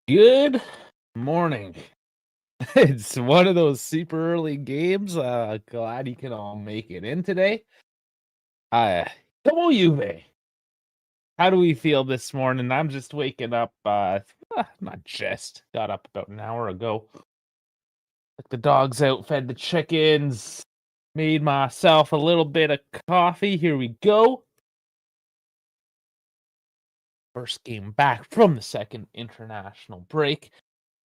Good morning. It's one of those super early games. Glad you can all make it in today. Uh, Come on, Juve. How do we feel this morning? I'm just waking up. Not just got up about an hour ago. Took the dogs out, fed the chickens, made myself a little bit of coffee. Here we go. First game back from the second international break.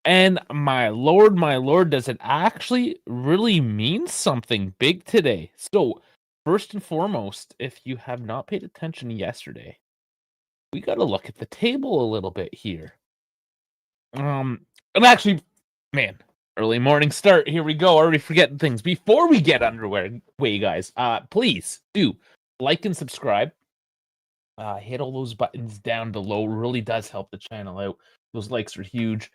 And my lord, does it actually really mean something big today? So, first and foremost, if you have not paid attention yesterday, we got to look at the table a little bit here. And actually, man, early morning start. Here we go. Already forgetting things. Before we get underway, guys, please do like and subscribe. Hit all those buttons down below. Really does help the channel out. Those likes are huge.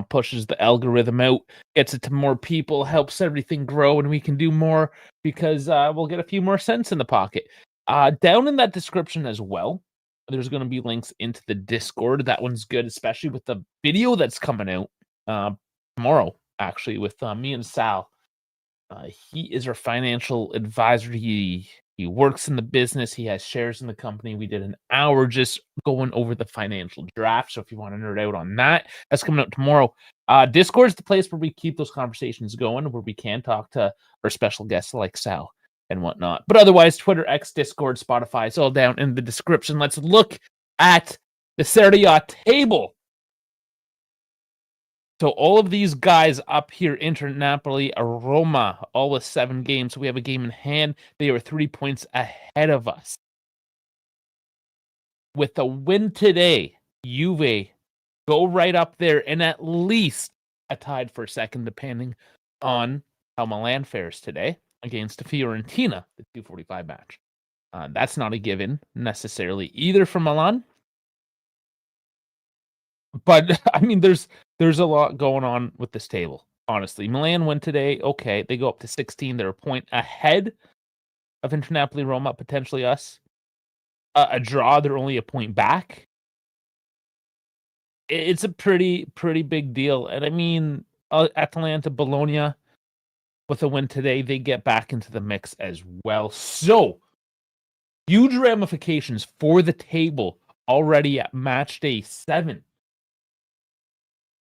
Pushes the algorithm out, gets it to more people, helps everything grow, and we can do more because we'll get a few more cents in the pocket. Down in that description as well, there's going to be links into the Discord. That one's good, especially with the video that's coming out tomorrow, actually, with me and Sal. He is our financial advisor. He works in the business. He has shares in the company. We did an hour just going over the financial draft. So if you want to nerd out on that, that's coming out tomorrow. Discord is the place where we keep those conversations going, where we can talk to our special guests like Sal and whatnot. But otherwise, Twitter, X, Discord, Spotify, it's all down in the description. Let's look at the Serie A table. So all of these guys up here, Inter, Napoli, Roma, all with 7 games. So we have a game in hand. They are 3 points ahead of us. With a win today, Juve go right up there and at least a tied for second, depending on how Milan fares today against Fiorentina, the 2:45 match. That's not a given necessarily either for Milan. But I mean, there's a lot going on with this table. Honestly, Milan win today. Okay, they go up to 16. They're a point ahead of Inter, Napoli, Roma, potentially us. A draw, they're only a point back. It's a pretty big deal. And I mean, Atalanta, Bologna, with a win today, they get back into the mix as well. So huge ramifications for the table already at match day 7.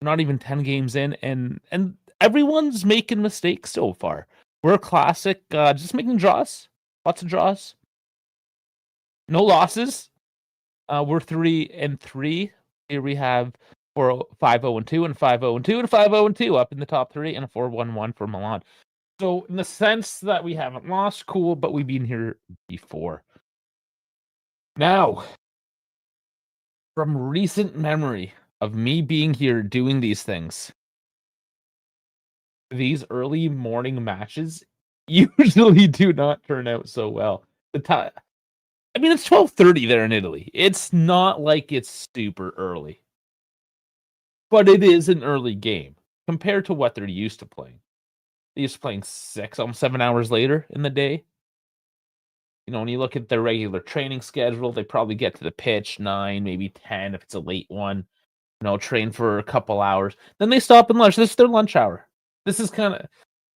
Not even 10 games in, and everyone's making mistakes so far. We're a classic, just making draws. Lots of draws. No losses. We're 3-3. Here we have 5-0-2 and 5-0-2 and 5-0-2 up in the top 3 and a 4-1-1 for Milan. So in the sense that we haven't lost, cool, but we've been here before. Now, from recent memory of me being here doing these things, these early morning matches usually do not turn out so well. I mean, it's 12:30 there in Italy. It's not like it's super early, but it is an early game compared to what they're used to playing. They're used to playing 6, almost 7 hours later in the day. You know, when you look at their regular training schedule, they probably get to the pitch 9, maybe 10 if it's a late one. You know, train for a couple hours. Then they stop and lunch. This is their lunch hour. This is kind of,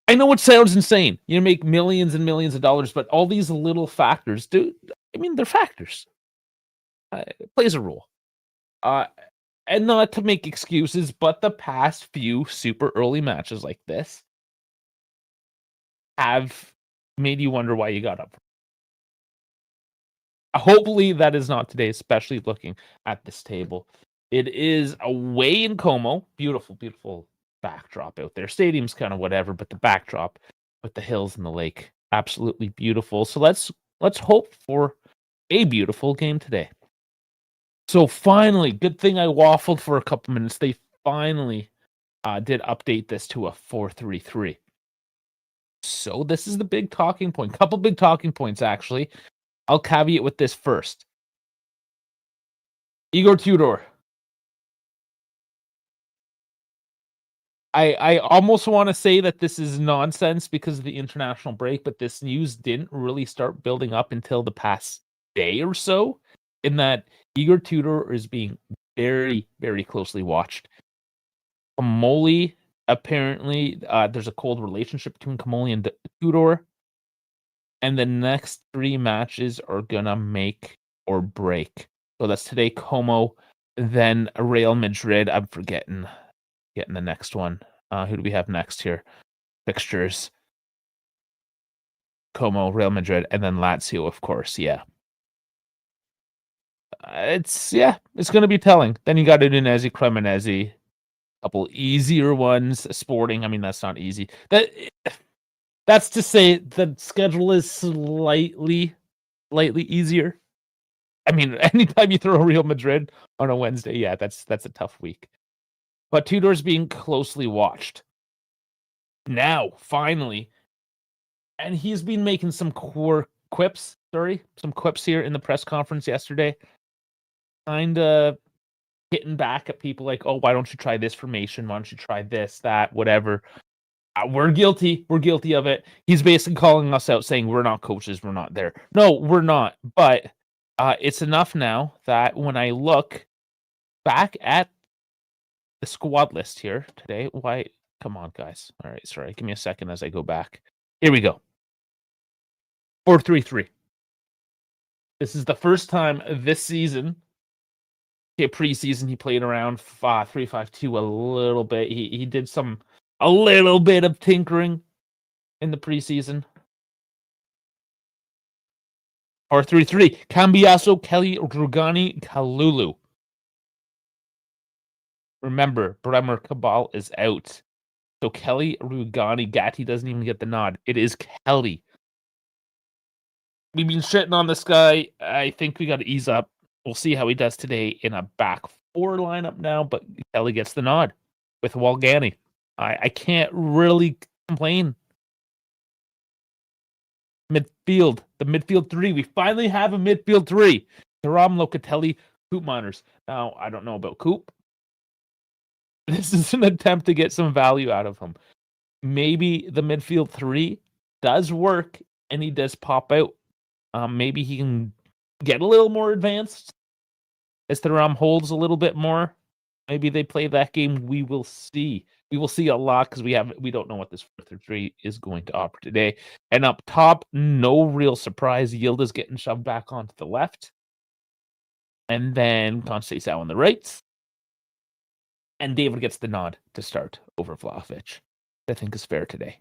I know it sounds insane. You make millions and millions of dollars, but all these little factors, dude, I mean, they're factors. It plays a role. And not to make excuses, but the past few super early matches like this have made you wonder why you got up. Hopefully that is not today, especially looking at this table. It is away in Como. Beautiful, beautiful backdrop out there. Stadium's kind of whatever, but the backdrop with the hills and the lake, absolutely beautiful. So let's hope for a beautiful game today. So finally, good thing I waffled for a couple minutes. They finally did update this to a 4-3-3. So this is the big talking point. Couple big talking points, actually. I'll caveat with this first. Igor Tudor. I almost want to say that this is nonsense because of the international break, but this news didn't really start building up until the past day or so, in that Igor Tudor is being very, very closely watched. Kamoli, apparently, there's a cold relationship between Kamoli and Tudor. And the next 3 matches are gonna make or break. So that's today, Como, then Real Madrid. I'm getting the next one. Who do we have next here? Fixtures. Como, Real Madrid, and then Lazio, of course. Yeah. It's gonna be telling. Then you got Udinese, Cremonese, couple easier ones. Sporting, I mean, that's not easy. That's to say the schedule is slightly easier. I mean, anytime you throw Real Madrid on a Wednesday, yeah, that's a tough week. But Tudor's being closely watched. Now, finally, and he's been making some quips here in the press conference yesterday. Kind of hitting back at people like, oh, why don't you try this formation? Why don't you try this, that, whatever? We're guilty. We're guilty of it. He's basically calling us out, saying we're not coaches. We're not there. No, we're not. But it's enough now that when I look back at the squad list here today, why? Come on, guys. All right, sorry. Give me a second as I go back. Here we go. 4-3-3. This is the first time this season. Preseason, he played around 3-5-2 a little bit. He did a little bit of tinkering in the preseason. 4-3-3. Cambiaso, Kelly, Rugani, Kalulu. Remember, Bremer Cabal is out. So Kelly, Rugani, Gatti doesn't even get the nod. It is Kelly. We've been shitting on this guy. I think we got to ease up. We'll see how he does today in a back 4 lineup now, but Kelly gets the nod with Walgani. I can't really complain. Midfield, the midfield 3. We finally have a midfield 3. Thuram, Locatelli, Coop Miners. Now, I don't know about Coop. This is an attempt to get some value out of him. Maybe the midfield 3 does work and he does pop out. Maybe he can get a little more advanced as Thuram holds a little bit more. Maybe they play that game. We will see. We will see a lot because we don't know what this 4-3 is going to offer today. And up top, no real surprise. Yildiz getting shoved back onto the left. And then Conceição on the right. And David gets the nod to start over Vlahovic. I think is fair today.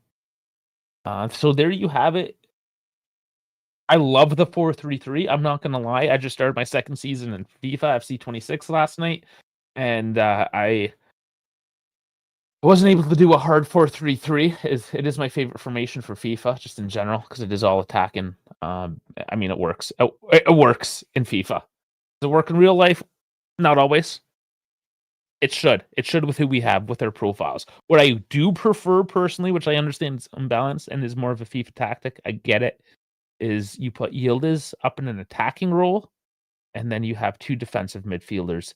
So there you have it. I love the 4-3-3. I'm not going to lie. I just started my second season in FIFA FC 26 last night. And I wasn't able to do a hard 4-3-3. It is my favorite formation for FIFA, just in general, because it is all attacking. I mean, it works. It works in FIFA. Does it work in real life? Not always. It should. It should with who we have, with their profiles. What I do prefer personally, which I understand is unbalanced and is more of a FIFA tactic, I get it, is you put Yildiz up in an attacking role, and then you have 2 defensive midfielders,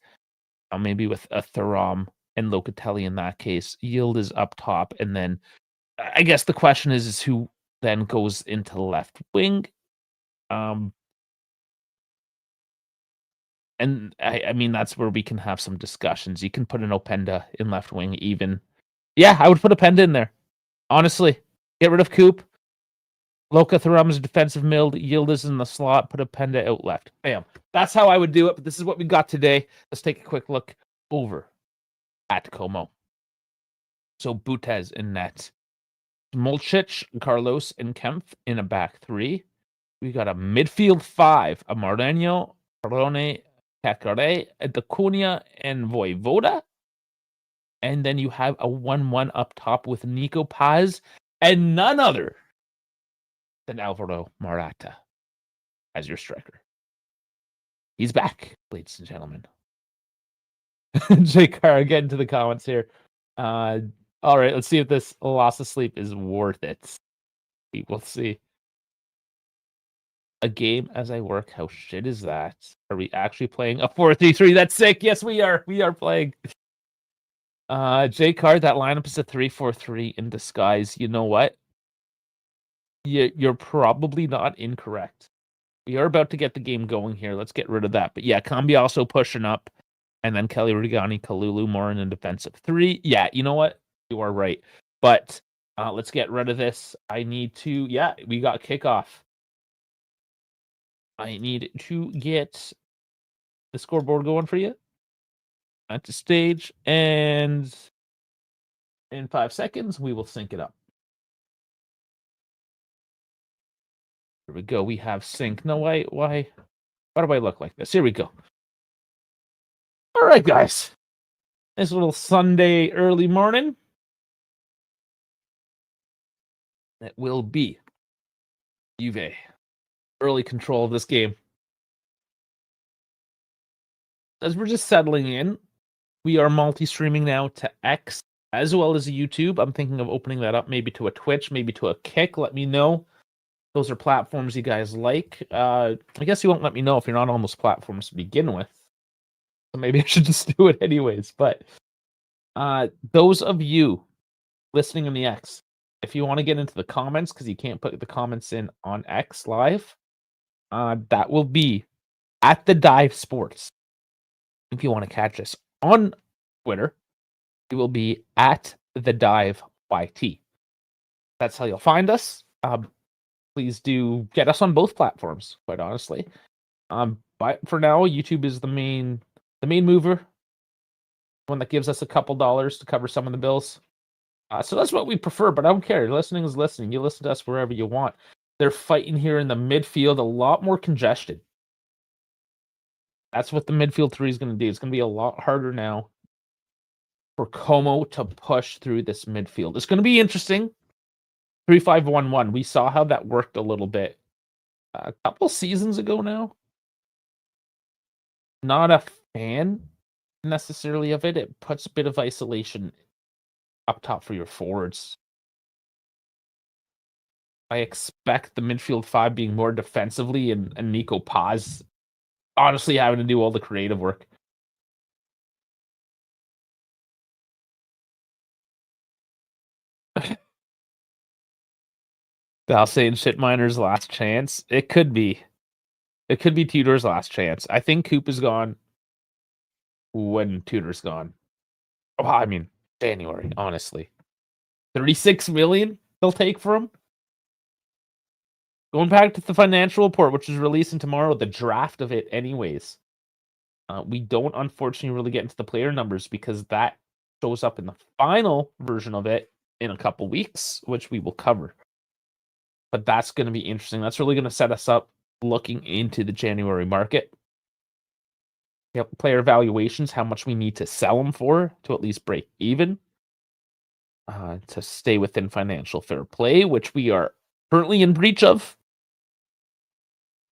maybe with a Thuram and Locatelli in that case. Yildiz up top, and then I guess the question is who then goes into left wing. And I mean, that's where we can have some discussions. You can put an Openda in left wing even. Yeah, I would put Openda in there. Honestly. Get rid of Coop. Loka Thuram is defensive mid. Yildiz in the slot. Put Openda out left. Bam. That's how I would do it, but this is what we got today. Let's take a quick look over at Como. So Butez in net. Molcic, Carlos, and Kempf in a back 3. We got a midfield 5. A Moreno, Perone, Kakare, Dacunia, and Voivoda. And then you have a 1-1 up top with Nico Paz and none other than Alvaro Morata as your striker. He's back, ladies and gentlemen. Jay Carr, get into the comments here. All right, let's see if this loss of sleep is worth it. We'll see. A game as I work. How shit is that? Are we actually playing a 4-3-3? That's sick. Yes, we are. We are playing. J Card, that lineup is a 3-4-3 in disguise. You know what? You're probably not incorrect. We are about to get the game going here. Let's get rid of that. But yeah, Cambi also pushing up. And then Kelly Rigani, Kalulu, Morin in defensive 3. Yeah, you know what? You are right. But let's get rid of this. I need to, we got kickoff. I need to get the scoreboard going for you at the stage. And in 5 seconds, we will sync it up. Here we go. We have sync. No, why do I look like this? Here we go. All right, guys. Nice little Sunday early morning. It will be Juve. Early control of this game. As we're just settling in, we are multi-streaming now to X as well as YouTube. I'm thinking of opening that up maybe to a Twitch, maybe to a Kick. Let me know. Those are platforms you guys like. I guess you won't let me know if you're not on those platforms to begin with. So maybe I should just do it anyways. But those of you listening in the X, if you want to get into the comments, because you can't put the comments in on X live, that will be at the Dive Sports. If you want to catch us on Twitter, it will be at the Dive YT. That's how you'll find us. Please do get us on both platforms, quite honestly. But for now, YouTube is the main mover, one that gives us a couple dollars to cover some of the bills. So that's what we prefer, but I don't care. Listening is listening. You listen to us wherever you want. They're fighting here in the midfield, a lot more congested. That's what the midfield 3 is going to do. It's going to be a lot harder now for Como to push through this midfield. It's going to be interesting. 3-5-1-1. We saw how that worked a little bit a couple seasons ago now. Not a fan necessarily of it. It puts a bit of isolation up top for your forwards. I expect the midfield 5 being more defensively and Nico Paz honestly having to do all the creative work. Valsane Shitminer's last chance. It could be. It could be Tudor's last chance. I think Coop is gone when Tudor's gone. Oh, I mean, January, honestly. 36 million they'll take for him. Going back to the financial report, which is releasing tomorrow, the draft of it anyways. We don't, unfortunately, really get into the player numbers because that shows up in the final version of it in a couple weeks, which we will cover. But that's going to be interesting. That's really going to set us up looking into the January market. Yep, player valuations, how much we need to sell them for to at least break even. To stay within financial fair play, which we are currently in breach of.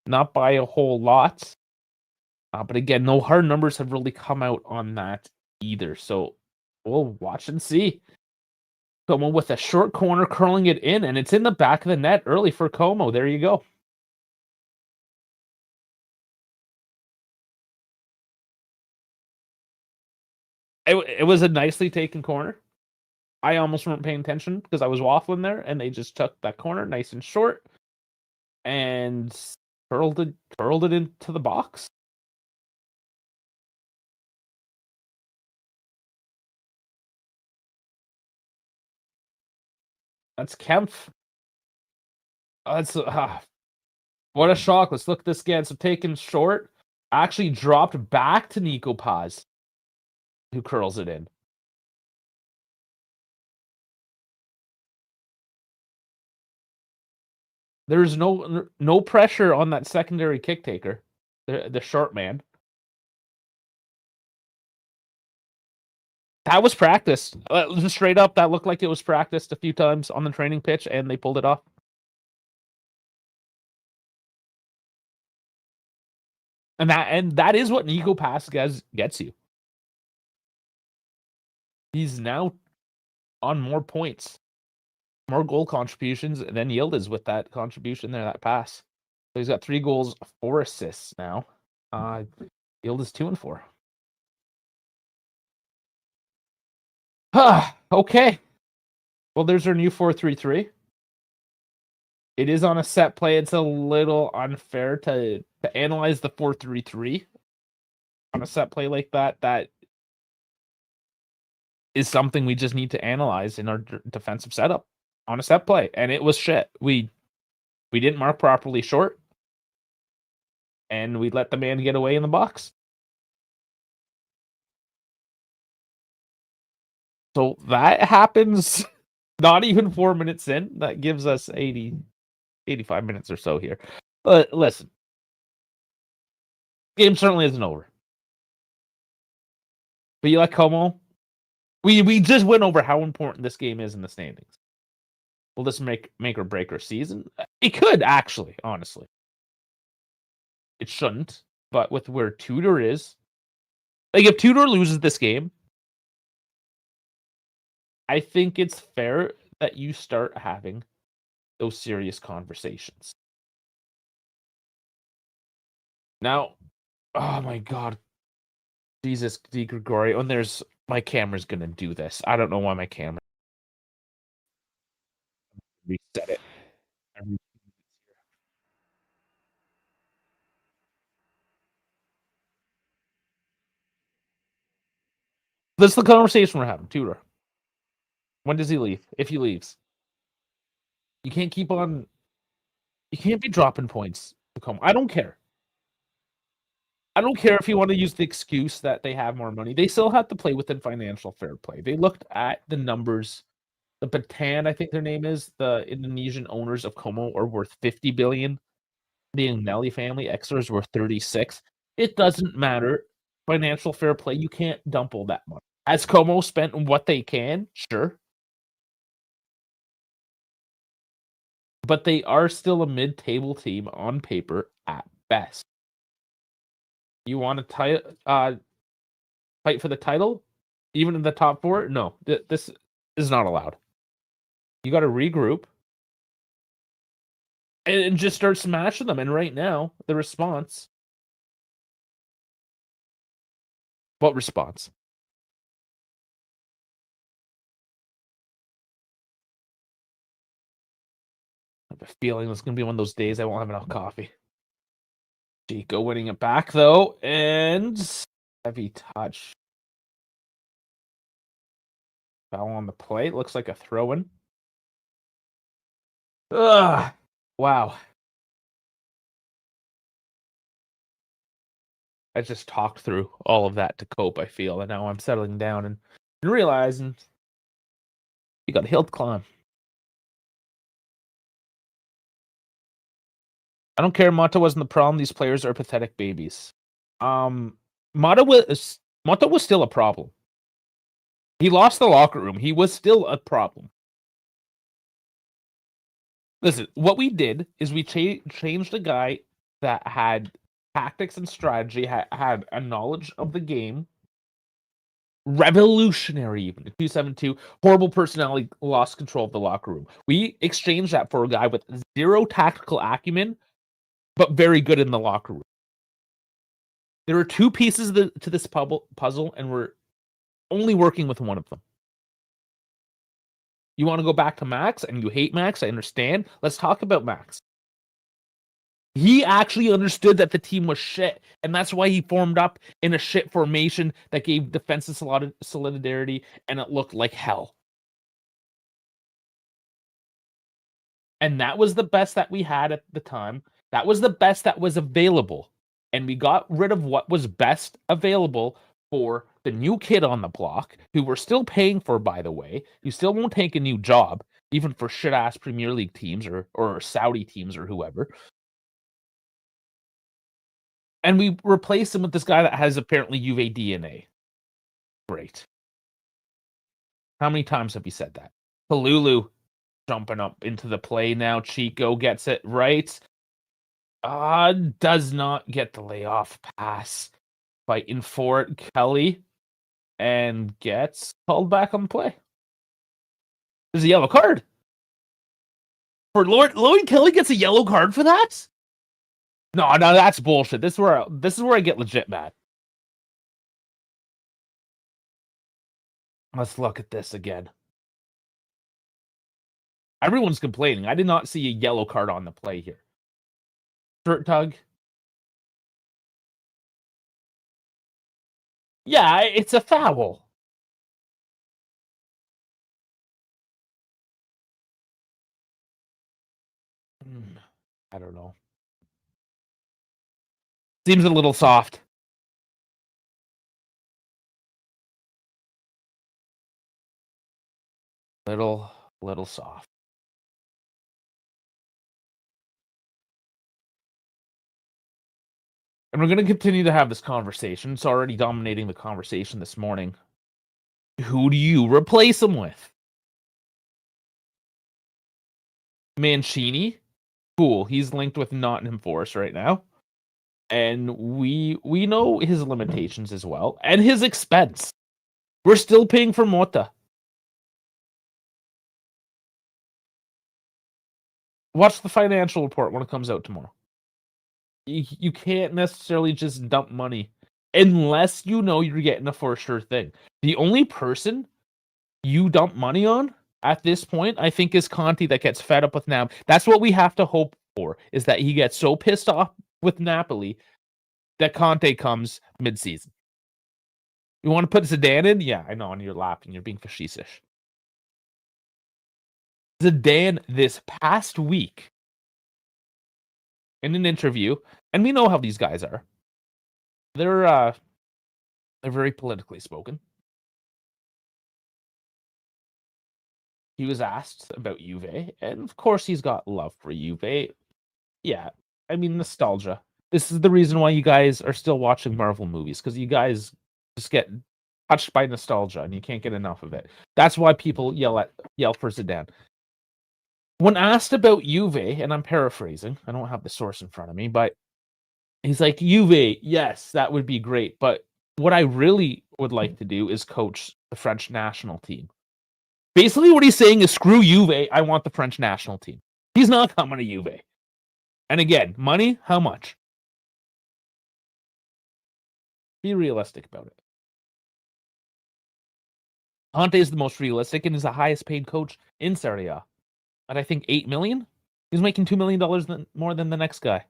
Not by a whole lot. But again, no hard numbers have really come out on that either. So we'll watch and see. Como with a short corner, curling it in, and it's in the back of the net early for Como. There you go. It was a nicely taken corner. I almost weren't paying attention because I was waffling there, and they just took that corner nice and short and curled it into the box. That's Kempf. That's what a shock. Let's look at this again. So taken short, actually dropped back to Nico Paz, who curls it in. There's no pressure on that secondary kick taker, the short man. That was practiced. Just straight up, that looked like it was practiced a few times on the training pitch, and they pulled it off. And that is what Nico Paz gets you. He's now on more points, more goal contributions than Yildiz with that contribution there, that pass. So he's got 3 goals, 4 assists now. Yildiz 2 and 4. Okay. Well, there's our new 4-3-3. It is on a set play. It's a little unfair to analyze the 4-3-3 on a set play like that, that is something we just need to analyze in our defensive setup on a set play. And it was shit. We didn't mark properly short, and we let the man get away in the box. So that happens not even 4 minutes in. That gives us 85 minutes or so here. But listen, game certainly isn't over. But you like Como? We just went over how important this game is in the standings. Will this make or break our season? It could, actually, honestly. It shouldn't, but with where Tudor is, like if Tudor loses this game, I think it's fair that you start having those serious conversations. Now, oh my God, Jesus, Di Gregorio, and there's my camera's gonna do this. I don't know why my camera reset it. This is the conversation we're having. Tudor. When does he leave? If he leaves, you can't keep on. You can't be dropping points to come. I don't care. I don't care if you want to use the excuse that they have more money. They still have to play within financial fair play. They looked at the numbers. The Bataan, I think their name is, the Indonesian owners of Como are worth 50 billion. The Agnelli family, Exeter, is worth 36. It doesn't matter. Financial fair play, you can't dump all that money. Has Como spent what they can? Sure. But they are still a mid-table team on paper at best. You want to fight for the title, even in the top four? No, this is not allowed. You got to regroup and just start smashing them. And right now, the response. What response? I have a feeling it's going to be one of those days I won't have enough coffee. Chico winning it back, though, and heavy touch. Foul on the plate. Looks like a throw-in. Ugh. Wow. I just talked through all of that to cope, I feel, and now I'm settling down and realizing you got a hill to climb. I don't care. Mata wasn't the problem. These players are pathetic babies. Mata was still a problem. He lost the locker room. He was still a problem. Listen, what we did is we changed a guy that had tactics and strategy, had a knowledge of the game, revolutionary even. 272, horrible personality, lost control of the locker room. We exchanged that for a guy with zero tactical acumen, but very good in the locker room. There are two pieces to this puzzle, and we're only working with one of them. You want to go back to Max, and you hate Max, I understand. Let's talk about Max. He actually understood that the team was shit, and that's why he formed up in a shit formation that gave defenses a lot of solidarity, and it looked like hell. And that was the best that we had at the time. That was the best that was available. And we got rid of what was best available for the new kid on the block, who we're still paying for, by the way, who still won't take a new job, even for shit-ass Premier League teams or Saudi teams or whoever. And we replace him with this guy that has apparently Juve DNA. Great. How many times have we said that? Palulu jumping up into the play now. Chico gets it right. Does not get the layoff pass. Fighting for it, Kelly, and gets called back on the play. There's a yellow card. For Lloyd Kelly gets a yellow card for that? No, that's bullshit. This is where I get legit mad. Let's look at this again. Everyone's complaining. I did not see a yellow card on the play here. Shirt tug. Yeah, it's a foul. I don't know. Seems a little soft. Little soft. And we're going to continue to have this conversation. It's already dominating the conversation this morning. Who do you replace him with? Mancini? Cool. He's linked with Nottingham Forest right now. And we know his limitations as well. And his expense. We're still paying for Mota. Watch the financial report when it comes out tomorrow. You can't necessarily just dump money unless you know you're getting a for sure thing. The only person you dump money on at this point, I think, is Conte that gets fed up with Napoli. That's what we have to hope for, is that he gets so pissed off with Napoli that Conte comes mid-season. You want to put Zidane in? Yeah, I know, and you're laughing. You're being facetious. Zidane this past week in an interview, and we know how these guys are. They're very politically spoken. He was asked about Juve, and of course he's got love for Juve. Yeah, I mean, nostalgia. This is the reason why you guys are still watching Marvel movies, because you guys just get touched by nostalgia and you can't get enough of it. That's why people yell for Zidane. When asked about Juve, and I'm paraphrasing, I don't have the source in front of me, but he's like, Juve, yes, that would be great, but what I really would like to do is coach the French national team. Basically, what he's saying is, screw Juve, I want the French national team. He's not coming to Juve. And again, money, how much? Be realistic about it. Conte is the most realistic and is the highest paid coach in Serie A. At I think 8 million? He's making $2 million more than the next guy.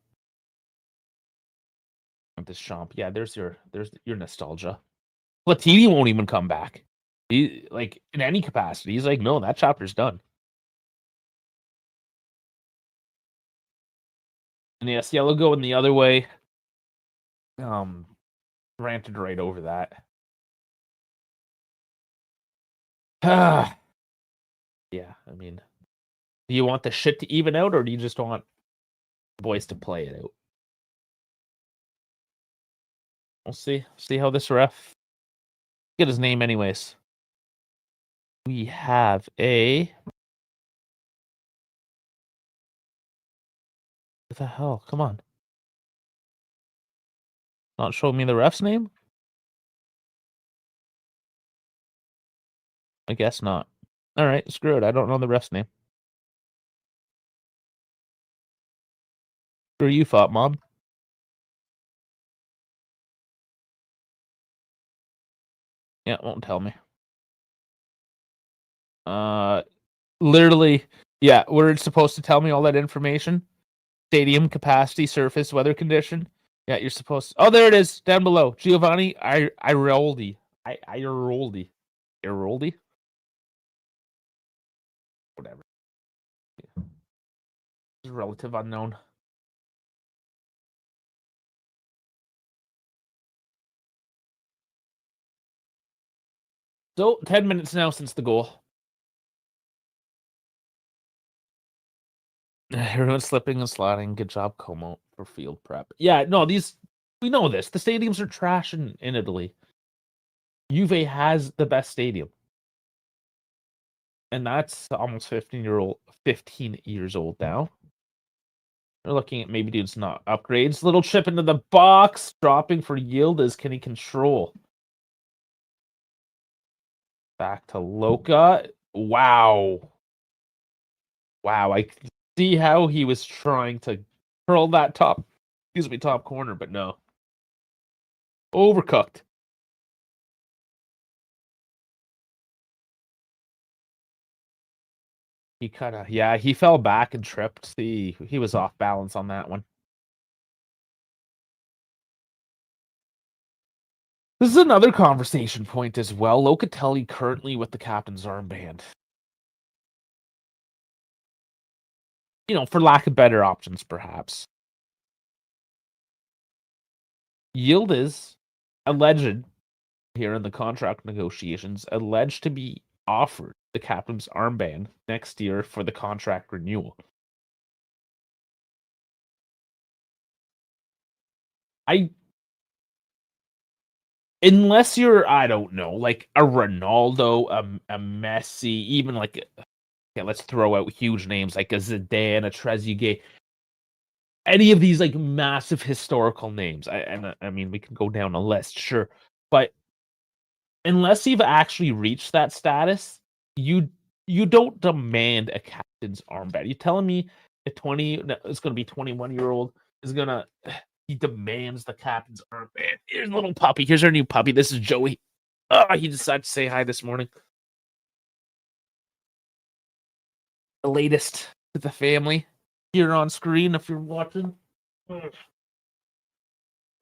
This Champ. Yeah, there's your nostalgia. Platini won't even come back. He, like, in any capacity. He's like, no, that chapter's done. And yes, Yellow going the other way. Ranted right over that. Yeah, I mean, do you want the shit to even out, or do you just want boys to play it out? We'll see. See how this ref get his name anyways. We have a what the hell? Come on. Not showing me the ref's name? I guess not. Alright, screw it. I don't know the ref's name. Screw you, Fop Mob. Yeah, won't tell me. Literally, yeah, where it's supposed to tell me all that information. Stadium capacity, surface, weather condition. Yeah, you're supposed to... Oh, there it is, down below. Giovanni Iroldi. Iroldi. Iroldi? Whatever. Yeah. It's a relative unknown. So, 10 minutes now since the goal. Everyone's slipping and sliding. Good job, Como, for field prep. Yeah, no, we know this. The stadiums are trash in Italy. Juve has the best stadium. And that's almost 15 years old now. They're looking at maybe dudes not upgrades. Little chip into the box. Dropping for Yildiz. Can he control? Back to Loca. Wow. Wow. I see how he was trying to curl that top corner, but no. Overcooked. He he fell back and tripped. He was off balance on that one. This is another conversation point as well. Locatelli currently with the captain's armband. For lack of better options, perhaps. Yield is alleged here in the contract negotiations, alleged to be offered the captain's armband next year for the contract renewal. I Unless you're, I don't know, like a Ronaldo, a Messi, even like, okay, let's throw out huge names like a Zidane, a Trezeguet, any of these like massive historical names. I mean, we can go down a list, sure, but unless you've actually reached that status, you you don't demand a captain's armband. You telling me a 20, no, it's going to be 21-year-old is gonna he demands the captain's armband. Here's a little puppy. Here's our new puppy. This is Joey. Oh, he decided to say hi this morning. The latest to the family here on screen if you're watching. Let's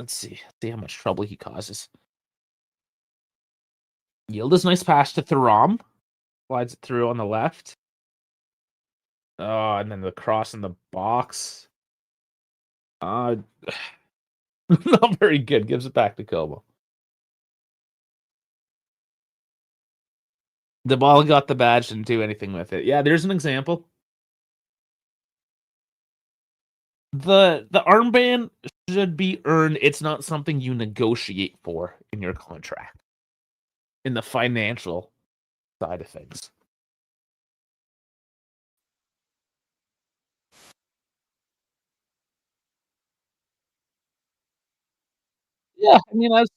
see how much trouble he causes. Yield nice pass to Thuram. Slides it through on the left. Oh, and then the cross in the box. Uh, not very good. Gives it back to Como. The ball got the badge, didn't do anything with it. Yeah, there's an example. The armband should be earned. It's not something you negotiate for in your contract. In the financial side of things. Yeah, I mean, I got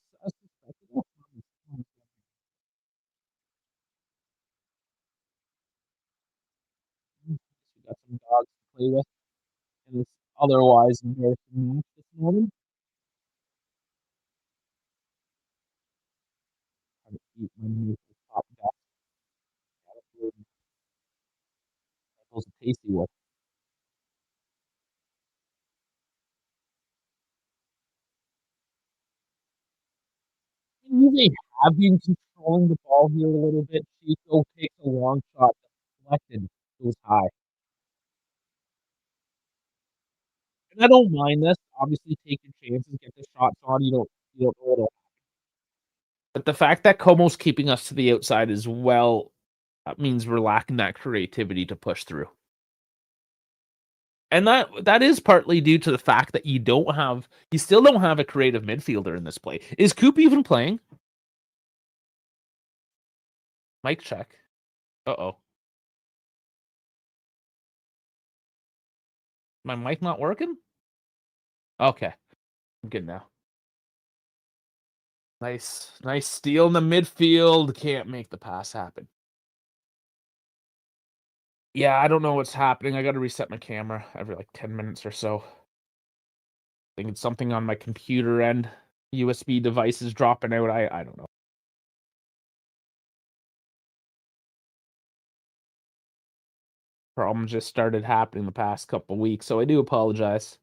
some dogs to play with, and it's otherwise embarrassing match this morning. Trying to eat my new top dog. It was a tasty one. They have been controlling the ball here a little bit. Chico takes a long shot, deflected, goes high. And I don't mind this. Obviously, taking chances, get the shots on. You don't know what'll. But the fact that Como's keeping us to the outside as well, that means we're lacking that creativity to push through. And that is partly due to the fact that you still don't have a creative midfielder in this play. Is Coop even playing? Mic check. Uh-oh. My mic not working? Okay. I'm good now. Nice steal in the midfield. Can't make the pass happen. Yeah, I don't know what's happening. I gotta reset my camera every like 10 minutes or so. I think it's something on my computer end. USB devices dropping out. I don't know. Problem just started happening the past couple weeks, so I do apologize.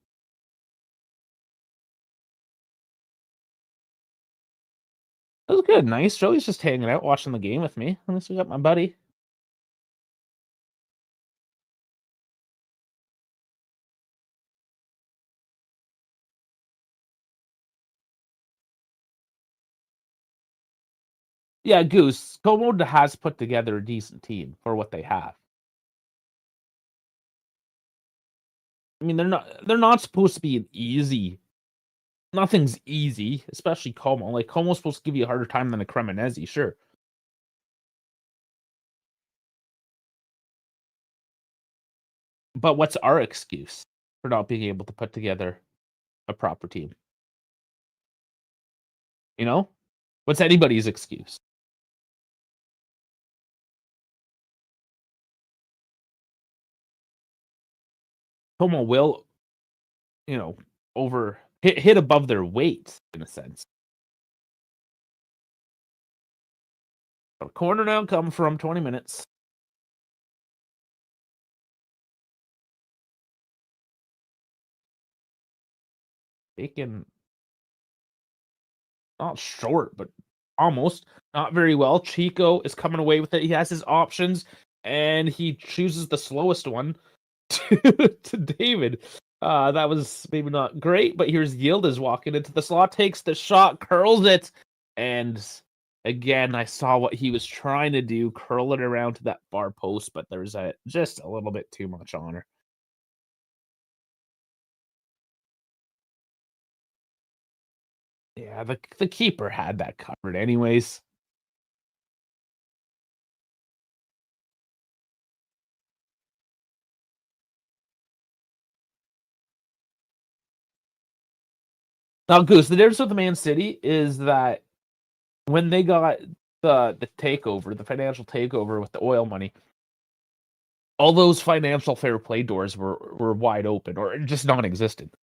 It was good. Nice. Joey's just hanging out, watching the game with me. Unless we got my buddy. Yeah, Goose. Como has put together a decent team for what they have. I mean, they're not supposed to be an easy. Nothing's easy, especially Como. Like Como's supposed to give you a harder time than a Cremonese, sure. But what's our excuse for not being able to put together a proper team? You know? What's anybody's excuse? Como will, you know, over hit above their weight in a sense. A corner now come from 20 minutes. Taking not short, but almost not very well. Chico is coming away with it. He has his options, and he chooses the slowest one to David. That was maybe not great, but here's Yildiz walking into the slot, takes the shot, curls it, and again, I saw what he was trying to do, curl it around to that far post, but there's just a little bit too much on her. Yeah, the keeper had that covered anyways. Now, Goose, the difference with the Man City is that when they got the takeover, the financial takeover with the oil money, all those financial fair play doors were wide open or just non-existent.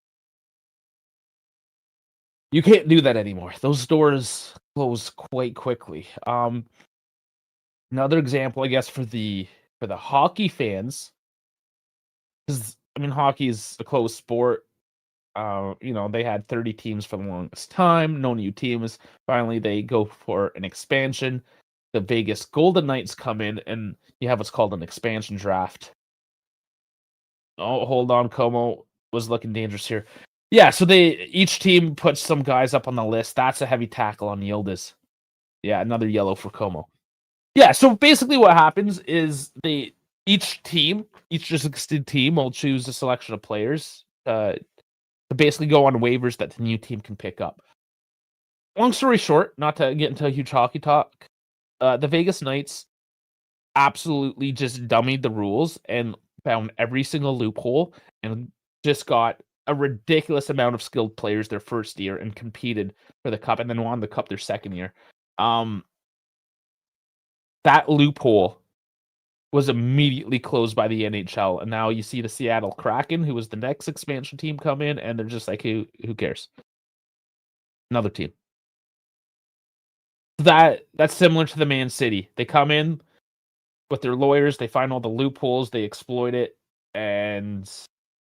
You can't do that anymore. Those doors close quite quickly. Another example, I guess, for the hockey fans, because I mean, hockey is a closed sport. They had 30 teams for the longest time, no new teams. Finally, they go for an expansion. The Vegas Golden Knights come in, and you have what's called an expansion draft. Oh, hold on, Como was looking dangerous here. Yeah, so each team puts some guys up on the list. That's a heavy tackle on Yildiz. Yeah, another yellow for Como. Yeah, so basically what happens is each interested team will choose a selection of players to basically go on waivers that the new team can pick up. Long story short, not to get into a huge hockey talk, the Vegas Knights absolutely just dummied the rules and found every single loophole and just got a ridiculous amount of skilled players their first year and competed for the cup and then won the cup their second year. That loophole was immediately closed by the NHL, and now you see the Seattle Kraken, who was the next expansion team, come in, and they're just like, who cares? Another team. That's similar to the Man City. They come in with their lawyers, they find all the loopholes, they exploit it, and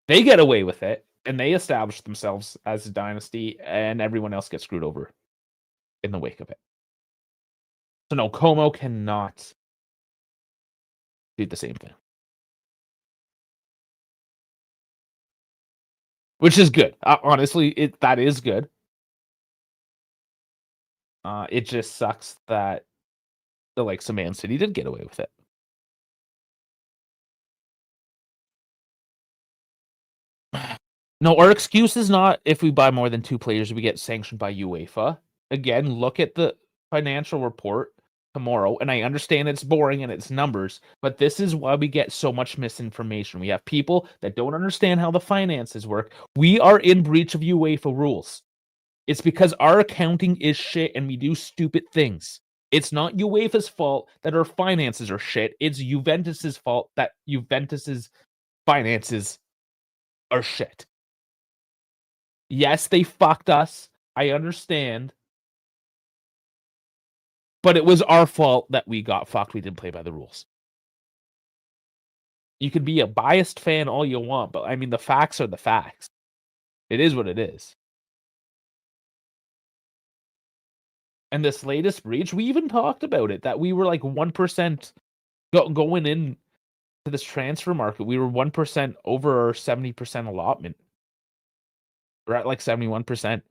they get away with it, and they establish themselves as a dynasty, and everyone else gets screwed over in the wake of it. So no, Como cannot do the same thing. Which is good. Honestly, that is good. It just sucks that the likes of Man City did get away with it. No, our excuse is not if we buy more than 2 players, we get sanctioned by UEFA. Again, look at the financial report tomorrow, and I understand it's boring and it's numbers, but this is why we get so much misinformation. We have people that don't understand how the finances work. We are in breach of UEFA rules. It's because our accounting is shit and we do stupid things. It's not UEFA's fault that our finances are shit. It's Juventus's fault that Juventus's finances are shit. Yes, they fucked us. I understand. But it was our fault that we got fucked. We didn't play by the rules. You could be a biased fan all you want, but I mean, the facts are the facts. It is what it is. And this latest breach, we even talked about it, that we were like 1% going in to this transfer market. We were 1% over our 70% allotment. We're at like 71%.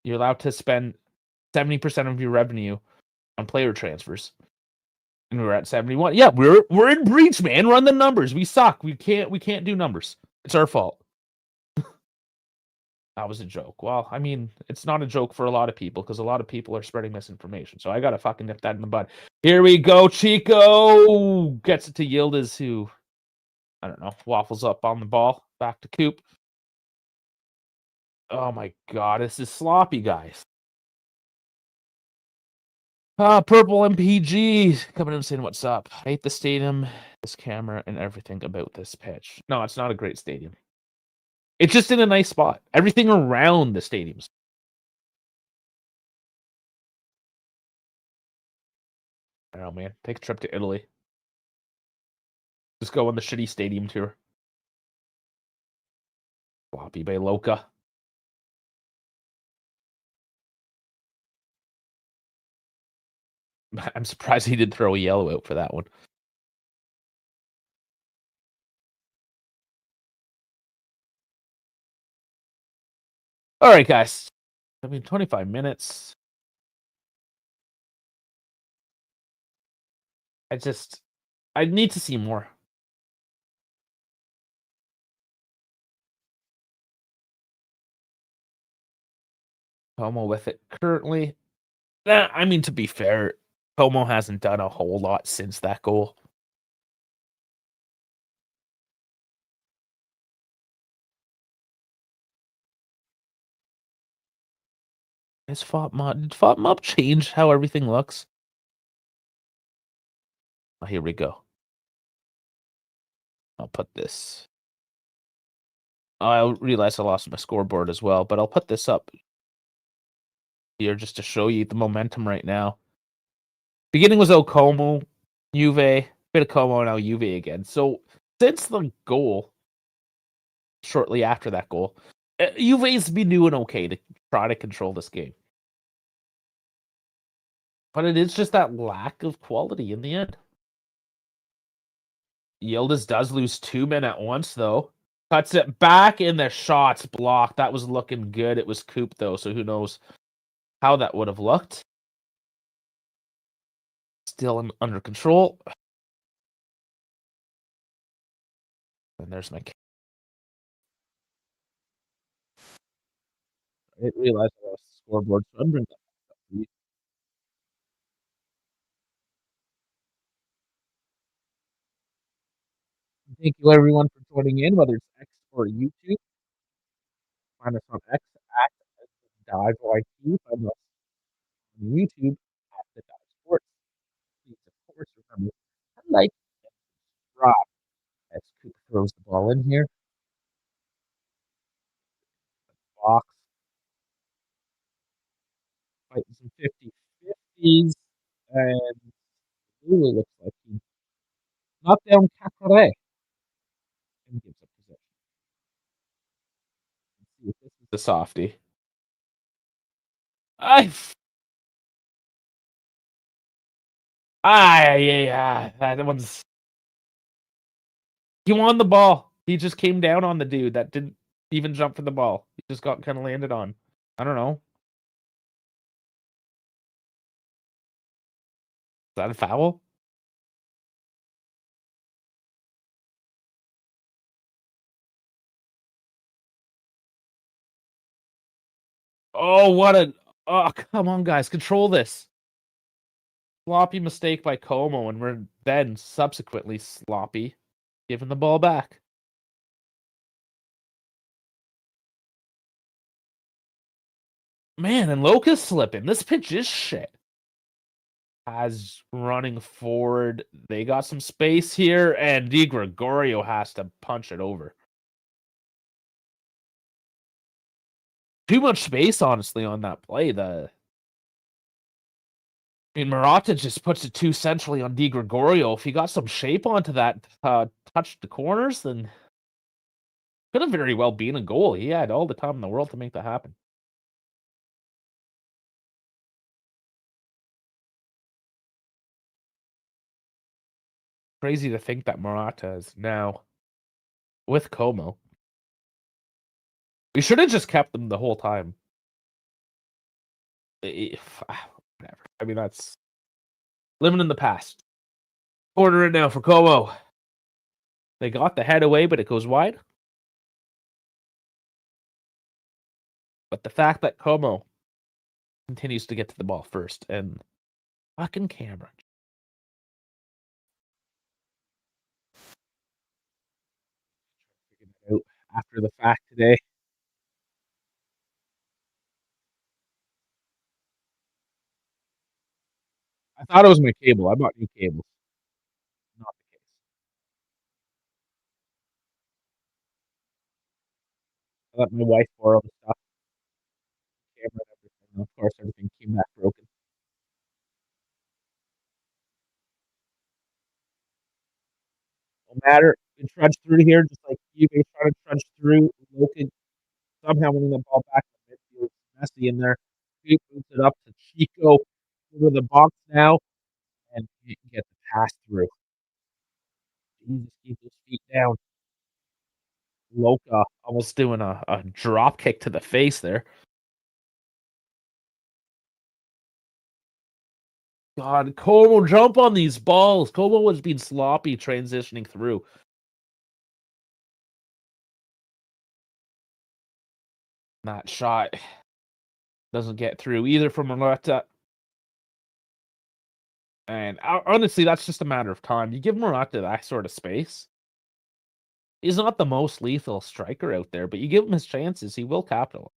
You're allowed to spend 70% of your revenue on player transfers. And we're at 71. Yeah, we're in breach, man. Run the numbers. We suck. We can't do numbers. It's our fault. That was a joke. Well, I mean, it's not a joke for a lot of people because a lot of people are spreading misinformation. So I gotta fucking nip that in the bud. Here we go. Chico gets it to Yildiz, who I don't know, waffles up on the ball. Back to Coop. Oh my god, this is sloppy, guys. Purple MPG coming in saying what's up. I hate the stadium, this camera, and everything about this pitch. No, it's not a great stadium. It's just in a nice spot. Everything around the stadium's. I don't know, man. Take a trip to Italy. Just go on the shitty stadium tour. Floppy Bay Loca. I'm surprised he didn't throw a yellow out for that one. All right, guys. I mean, 25 minutes. I need to see more. Como with it currently. I mean, to be fair, Como hasn't done a whole lot since that goal. Did FOTMOB change how everything looks? Oh, here we go. I'll put this. I realized I lost my scoreboard as well, but I'll put this up here just to show you the momentum right now. Beginning was Como, Juve, bit of Como, now Juve again. So since the goal, shortly after that goal, Juve's been doing okay to try to control this game. But it is just that lack of quality in the end. Yildiz does lose 2 men at once, though. Cuts it back in the shots blocked. That was looking good. It was Coop, though, so who knows how that would have looked. Still under control. And there's my. I didn't realize I lost the scoreboard, so I'm bringing that back up for you. Thank you, everyone, for joining in, whether it's X or YouTube. Find us on X at thedivesports. Find us on YouTube at thedivesports. Please, of course, remember to like and subscribe as Coop throws the ball in here. Box fighting some 50-50s, and really looks like he knocked down Cacare and gives up possession. Let's see if this is the softie. I yeah, that one's. He won the ball. He just came down on the dude that didn't even jump for the ball. He just got kind of landed on. I don't know. Is that a foul? Oh, what a. Oh, come on, guys. Control this. Sloppy mistake by Como, and we're then subsequently sloppy giving the ball back. Man, and Locust slipping. This pitch is shit. As running forward, they got some space here, and Di Gregorio has to punch it over. Too much space, honestly, on that play. Murata just puts it too centrally on Di Gregorio. If he got some shape onto that, touched the corners, then could have very well been a goal. He had all the time in the world to make that happen. Crazy to think that Murata is now with Como. We should have just kept them the whole time. Whatever. I mean, that's living in the past. Corner it now for Como. They got the head away, but it goes wide. But the fact that Como continues to get to the ball first, and fucking Cameron. Out after the fact today. I thought it was my cable. I bought new cables. Not the case. I let my wife borrow the stuff, camera and everything. And of course, everything came back broken. No matter. It trudged through here just like you guys trying to trudge through. Logan somehow winning the ball back in the midfield. Messy in there. He moves it up to Chico into the box now. and he can get the pass through. Jesus, keep those feet down. Loka almost doing a drop kick to the face there. God, Como, jump on these balls. Como was being sloppy transitioning through. That shot doesn't get through either from Morata. And honestly, that's just a matter of time. You give Morata that sort of space. He's not the most lethal striker out there, but you give him his chances, he will capitalize.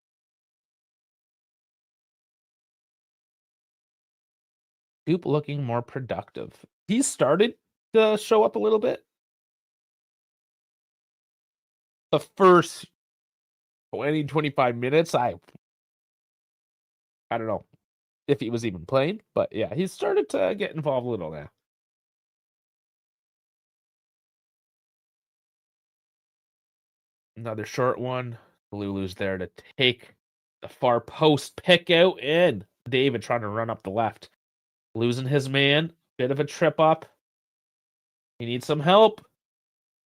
Coop looking more productive. He's started to show up a little bit. The first 20, 25 minutes, I don't know if he was even playing, but yeah, he's started to get involved a little now. Another short one. Lulu's there to take the far post pick out, and David trying to run up the left. Losing his man. Bit of a trip up. He needs some help.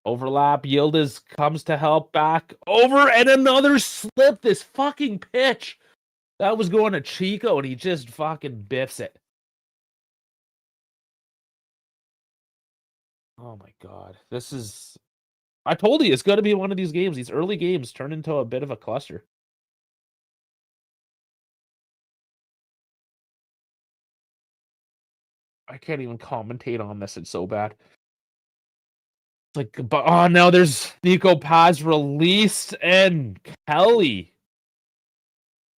Overlap. Yildiz comes to help back. Over and another slip. This fucking pitch. That was going to Chico, and he just fucking biffs it. Oh my god. This is... I told you, it's going to be one of these games. These early games turn into a bit of a cluster. I can't even commentate on this. It's so bad. It's like, but oh, now there's Nico Paz released and Kelly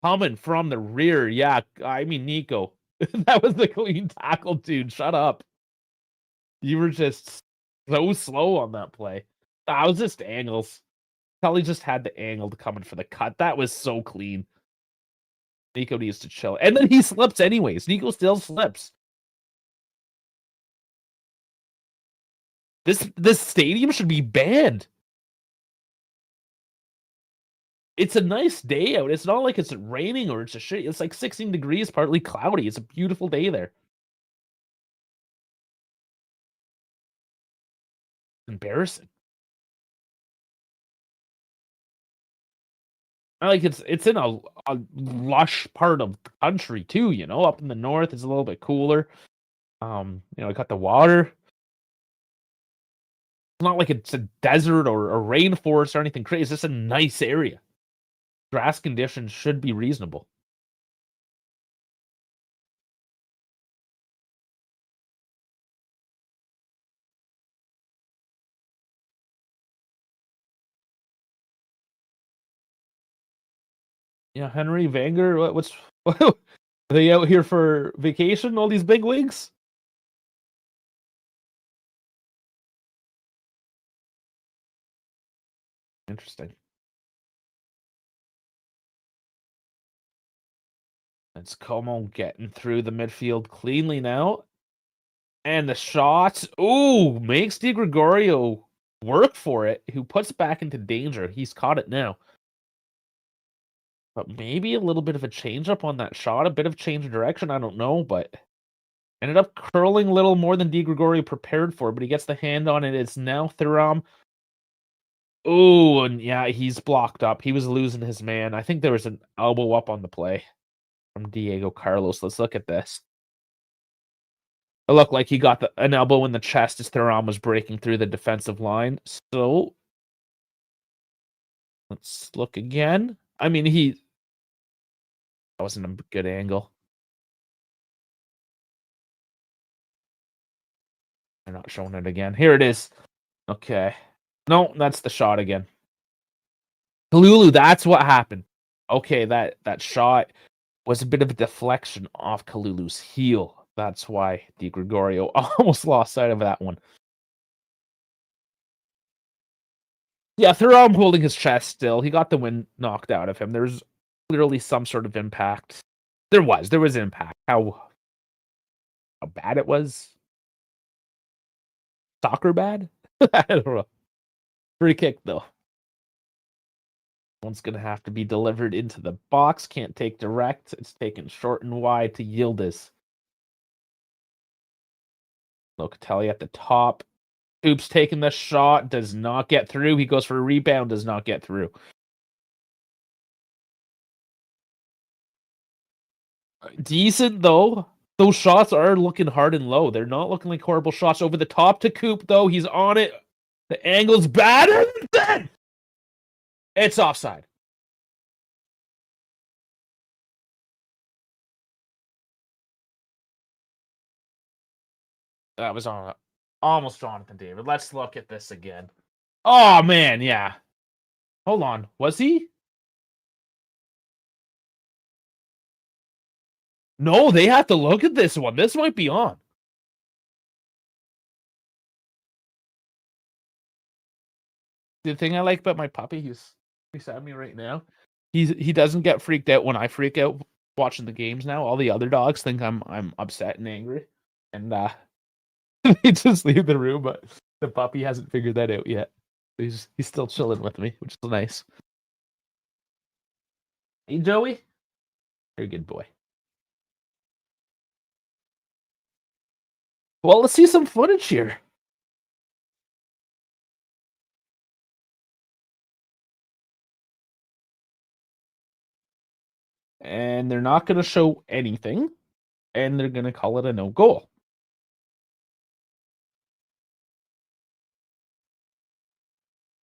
coming from the rear. Yeah, I mean, Nico. That was the clean tackle, dude. Shut up. You were just so slow on that play. That was just angles. Kelly just had the angle to come in for the cut. That was so clean. Nico needs to chill. And then he slips anyways. Nico still slips. This stadium should be banned. It's a nice day out. It's not like it's raining or it's a shit. It's like 16 degrees, partly cloudy. It's a beautiful day there. Embarrassing. I like it's in a lush part of the country too, you know. Up in the north, it's a little bit cooler. I got the water. It's not like it's a desert or a rainforest or anything crazy. It's just a nice area. Grass conditions should be reasonable. Yeah, Henry Vanger, what's are they out here for vacation? All these big wigs? Interesting. It's Como getting through the midfield cleanly now. And the shot, ooh, makes Di Gregorio work for it, who puts back into danger. He's caught it now. But maybe a little bit of a change up on that shot, a bit of change of direction, I don't know, but ended up curling a little more than Di Gregorio prepared for, but he gets the hand on it. It's now Thuram. Oh, and yeah, he's blocked up. He was losing his man. I think there was an elbow up on the play from Diego Carlos. Let's look at this. It looked like he got an elbow in the chest as Thuram was breaking through the defensive line. So let's look again. I mean, that wasn't a good angle. They're not showing it again. Here it is. Okay. No, that's the shot again. Kalulu, that's what happened. Okay, that shot was a bit of a deflection off Kalulu's heel. That's why Di Gregorio almost lost sight of that one. Yeah, Thuram holding his chest still. He got the wind knocked out of him. There's clearly some sort of impact. There was impact. How bad it was? Soccer bad? I don't know. Free kick though. One's gonna have to be delivered into the box. Can't take direct. It's taken short and wide to Yildiz. Locatelli at the top. Coop's taking the shot, does not get through. He goes for a rebound, does not get through. Decent, though. Those shots are looking hard and low. They're not looking like horrible shots. Over the top to Coop, though. He's on it. The angle's bad. It's offside. That was on almost Jonathan David. Let's look at this again. Oh, man, yeah. Hold on. Was he? No, they have to look at this one. This might be on. The thing I like about my puppy, he's beside me right now. He doesn't get freaked out when I freak out watching the games now. All the other dogs think I'm upset and angry. And they just leave the room, but the puppy hasn't figured that out yet. He's still chilling with me, which is nice. Hey, Joey. You're a good boy. Well, let's see some footage here. And they're not going to show anything, and they're going to call it a no goal.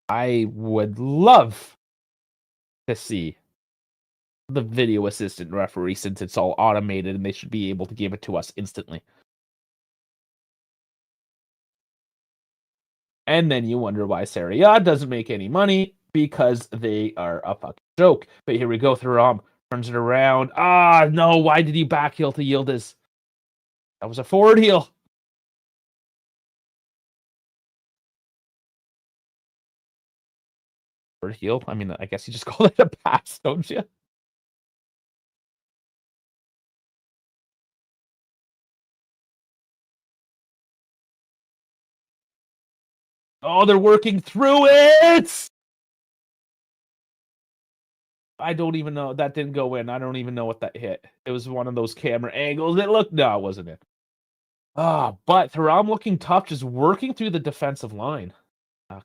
I would love to see the video assistant referee, since it's all automated and they should be able to give it to us instantly. And then you wonder why Serie A doesn't make any money, because they are a fucking joke. But here we go. Thuram turns it around. Ah, no. Why did he back heel to Yildiz? That was a forward heel. Forward heel? I mean, I guess you just call it a pass, don't you? Oh, they're working through it! I don't even know. That didn't go in. I don't even know what that hit. It was one of those camera angles. It looked... No, it wasn't it. Ah, but Thuram looking tough, just working through the defensive line.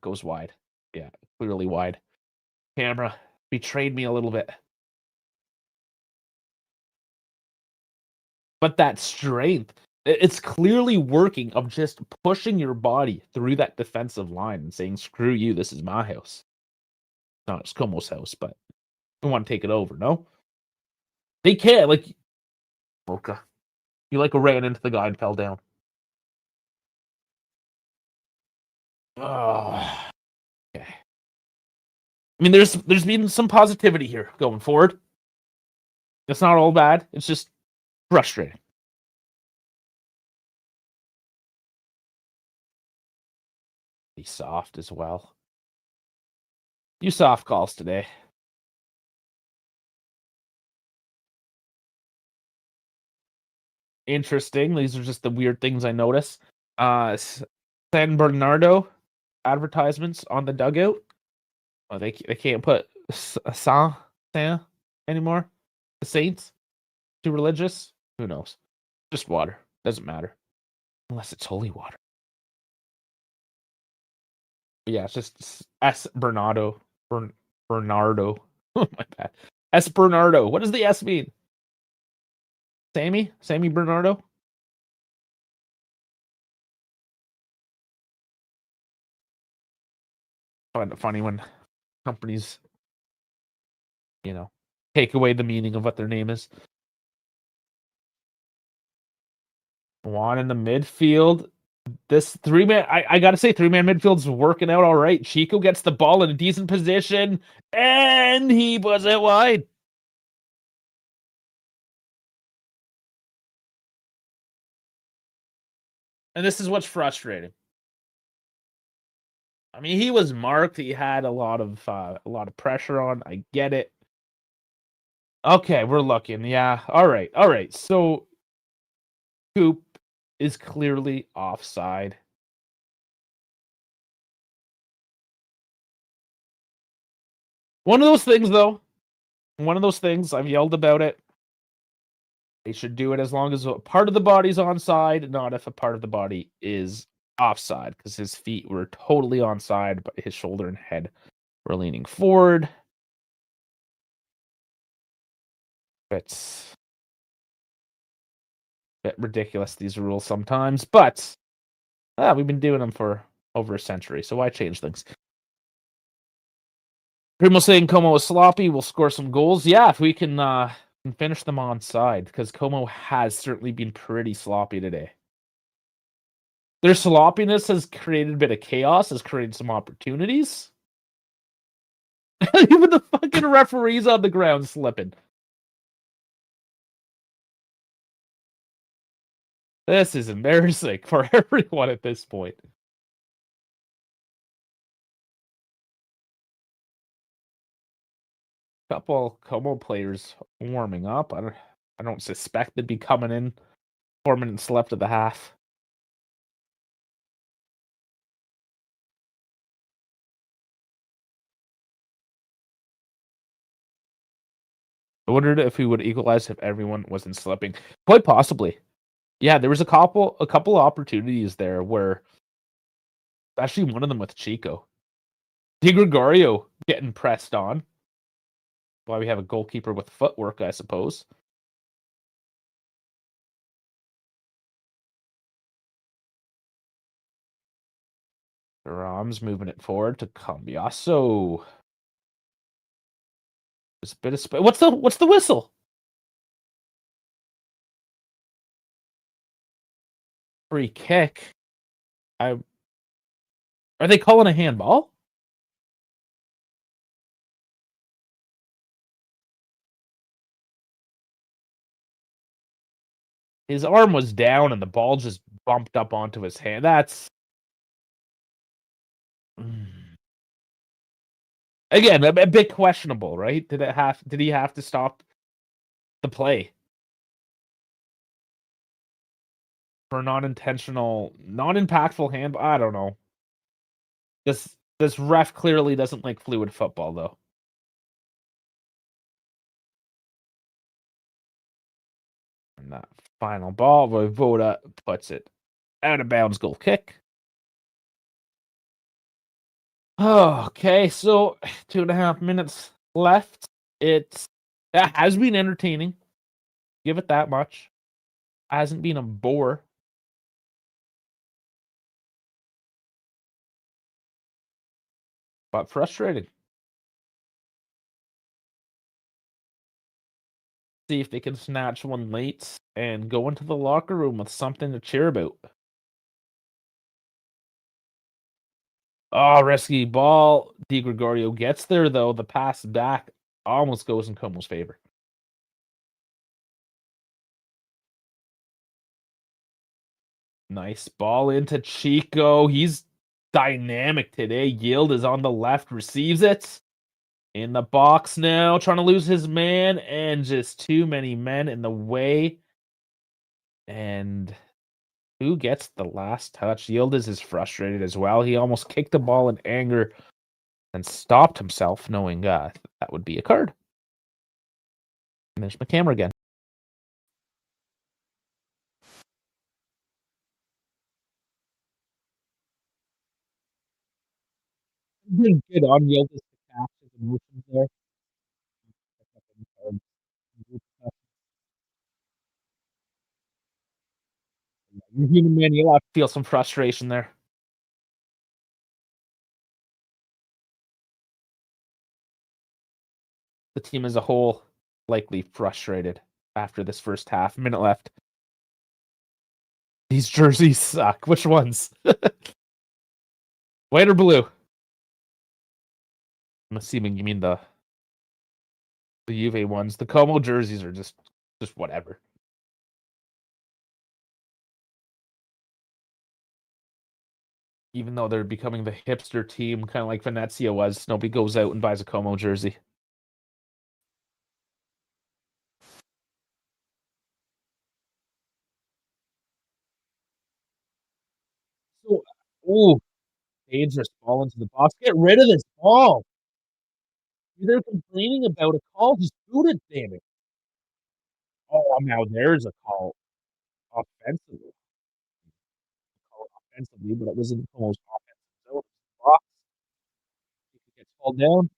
Goes wide. Yeah, clearly wide. Camera betrayed me a little bit. But that strength, it's clearly working, of just pushing your body through that defensive line and saying, screw you, this is my house. Not it's Como's house, but I want to take it over, no? They can't, like... Mocha. You like ran into the guy and fell down. Oh, okay. I mean, there's been some positivity here going forward. It's not all bad. It's just frustrating. Be soft as well. You soft calls today. Interesting. These are just the weird things I notice. San Bernardo advertisements on the dugout. Oh, they can't put San anymore. The Saints. Too religious. Who knows? Just water. Doesn't matter. Unless it's holy water. But yeah, it's just S Bernardo. Bernardo. Oh, my bad. S Bernardo. What does the S mean? Sammy Bernardo? I find it funny when companies, take away the meaning of what their name is. Juan in the midfield. This three-man, I gotta say, three-man midfield's working out all right. Chico gets the ball in a decent position, and he was it wide. And this is what's frustrating. I mean, he was marked. He had a lot of pressure on. I get it. Okay, we're looking. Yeah. All right. So, Coop is clearly offside. One of those things, though. One of those things. I've yelled about it. They should do it as long as a part of the body's onside, not if a part of the body is offside, because his feet were totally onside, but his shoulder and head were leaning forward. It's a bit ridiculous, these rules sometimes, but we've been doing them for over a century, so why change things? Primo saying Como is sloppy. We'll score some goals. Yeah, if we can finish them onside, because Como has certainly been pretty sloppy today. Their sloppiness has created a bit of chaos, has created some opportunities. Even the fucking referee's on the ground slipping. This is embarrassing for everyone at this point. Couple Como players warming up. I don't suspect they'd be coming in 4 minutes left of the half. I wondered if we would equalize if everyone wasn't slipping. Quite possibly. Yeah, there was a couple of opportunities there where actually one of them with Chico. Di Gregorio getting pressed on. Why we have a goalkeeper with footwork, I suppose. Ram's moving it forward to Cambiaso. There's a bit of space. What's the whistle? Free kick. Are they calling a handball? His arm was down and the ball just bumped up onto his hand. That's again a bit questionable, right? Did he have to stop the play for non-intentional, non-impactful hand? I don't know. This ref clearly doesn't like fluid football though. And that final ball, Voivoda puts it out of bounds, goal kick. Oh, okay, so 2.5 minutes left. That has been entertaining. Give it that much. Hasn't been a bore. But frustrating. See if they can snatch one late and go into the locker room with something to cheer about. Oh, risky ball. Di Gregorio gets there, though. The pass back almost goes in Como's favor. Nice ball into Chico. He's dynamic today. Yield is on the left, receives it. In the box now, trying to lose his man, and just too many men in the way. And who gets the last touch? Yildiz is frustrated as well. He almost kicked the ball in anger and stopped himself, knowing that would be a card. And there's my camera again. Doing good on Yildiz to catch his emotions there. You're human, man. You'll have to feel some frustration there. The team as a whole likely frustrated after this first half. Minute left. These jerseys suck. Which ones? White or blue? I'm assuming you mean the Juve ones. The Como jerseys are just whatever. Even though they're becoming the hipster team, kind of like Venezia was, nobody goes out and buys a Como jersey. So, ooh, dangerous ball into the box. Get rid of this ball. They're complaining about a call. Just shoot it, damn it. Oh, now there's a call offensively. Call it offensively, but it wasn't almost offensive zone. Box, if it gets called down.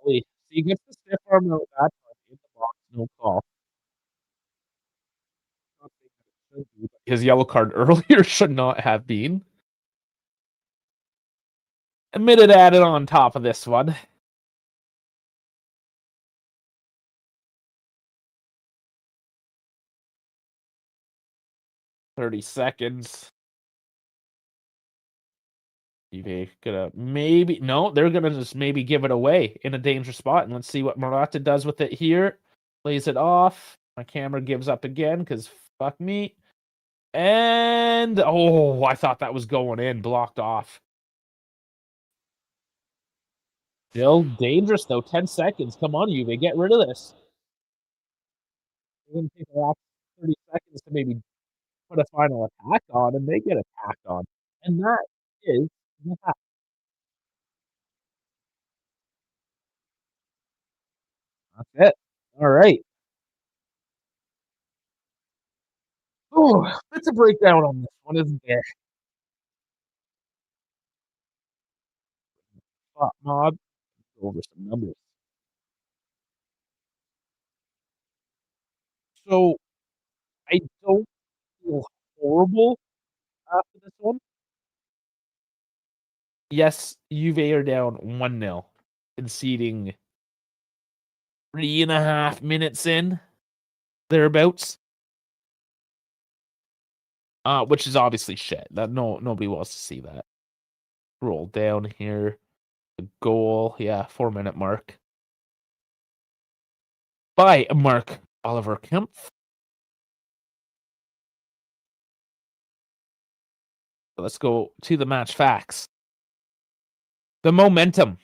Kelly. So he gets the stiff arm out that time in the box, no call. Not saying that it should be, but his yellow card earlier should not have been. A minute added on top of this one. 30 seconds. Juve gonna maybe no, they're gonna just maybe give it away in a dangerous spot, and let's see what Morata does with it here. Plays it off. My camera gives up again because fuck me. And oh, I thought that was going in, blocked off. Still dangerous though. 10 seconds. Come on, Juve, get rid of this. They're gonna take the last 30 seconds to maybe put a final attack on, and they get attacked on. And that is the half. That's it. All right. Oh, it's a breakdown on this one, isn't there? Thought mob. Go over some numbers. So I don't feel horrible after this one. Yes, Juve are down 1-0, conceding 3.5 minutes in, thereabouts. Which is obviously shit. That nobody wants to see that. Roll down here. The goal, yeah, 4-minute mark. By Mark Oliver Kempf. Let's go to the match facts. The momentum.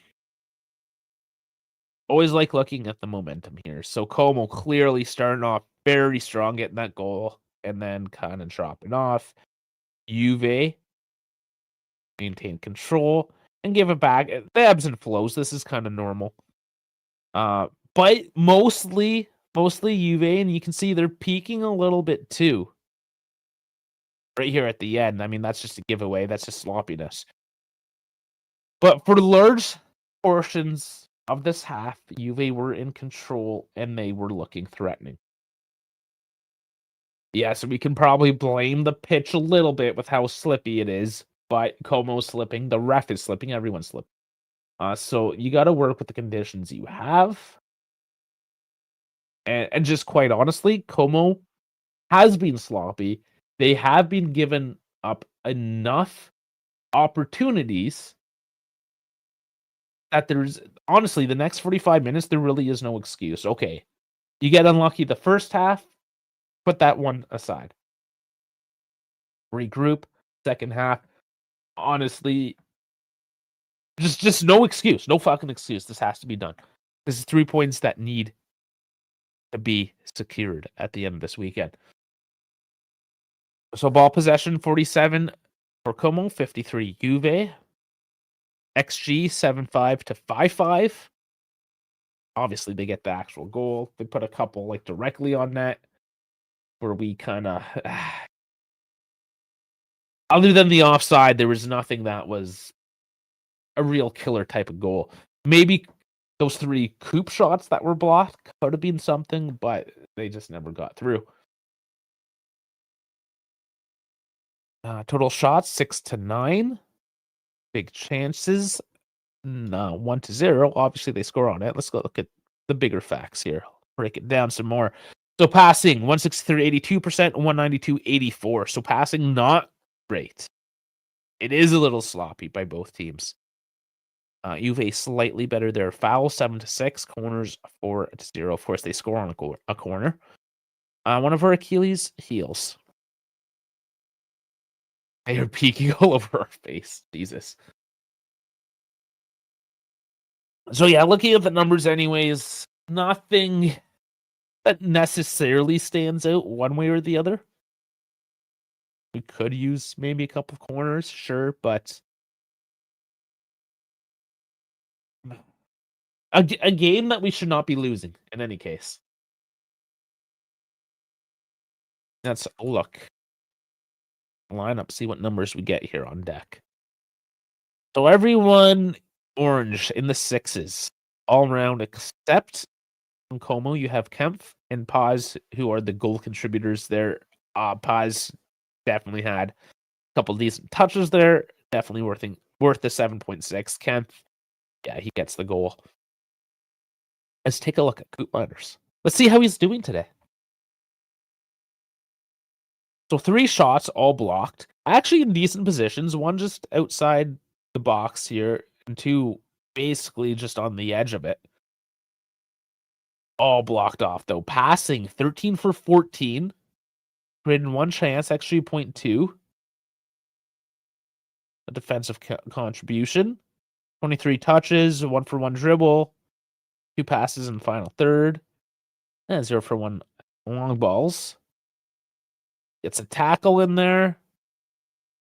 Always like looking at the momentum here. So Como clearly starting off very strong, getting that goal, and then kind of dropping off. Juve maintain control and give it back. The ebbs and flows. This is kind of normal. But mostly Juve, and you can see they're peaking a little bit too. Right here at the end. I mean, that's just a giveaway. That's just sloppiness. But for large portions of this half, Juve were in control and they were looking threatening. Yeah, so we can probably blame the pitch a little bit with how slippy it is, but Como's slipping, the ref is slipping, everyone's slipping. So you got to work with the conditions you have. And just quite honestly, Como has been sloppy. They have been given up enough opportunities that there's honestly the next 45 minutes, there really is no excuse. Okay, you get unlucky the first half, put that one aside. Regroup, second half. Honestly, just no excuse. No fucking excuse. This has to be done. This is 3 points that need to be secured at the end of this weekend. So ball possession 47 for Como, 53 Juve. XG 7.5 to 5.5. Obviously, they get the actual goal. They put a couple like directly on net where we kind of other than the offside, there was nothing that was a real killer type of goal. Maybe those 3 coop shots that were blocked could have been something, but they just never got through. Total shots 6 to 9. Big chances 1-0. Obviously, they score on it. Let's go look at the bigger facts here. Break it down some more. So passing 163, 82%, 192, 84. So passing not great. It is a little sloppy by both teams. Juve slightly better there. Foul 7 to 6, corners 4 to 0. Of course, they score on a corner. One of our Achilles heels. They are peeking all over our face. Jesus. So yeah, looking at the numbers, anyways, nothing that necessarily stands out one way or the other. We could use maybe a couple of corners, sure, but A game that we should not be losing in any case. Let's look. Line up, see what numbers we get here on deck. So everyone orange in the 6s, all around, except from Como. You have Kempf and Paz, who are the goal contributors there. Paz definitely had a couple decent touches there. Definitely worth the 7.6. Kempf, yeah, he gets the goal. Let's take a look at Coop Miners. Let's see how he's doing today. So 3 shots, all blocked. Actually in decent positions. 1 just outside the box here, and 2 basically just on the edge of it. All blocked off, though. Passing, 13 for 14. Created 1 chance, XG 0.2. A defensive contribution. 23 touches, 1 for 1 dribble. 2 passes in the final third. And 0 for 1 long balls. Gets a tackle in there.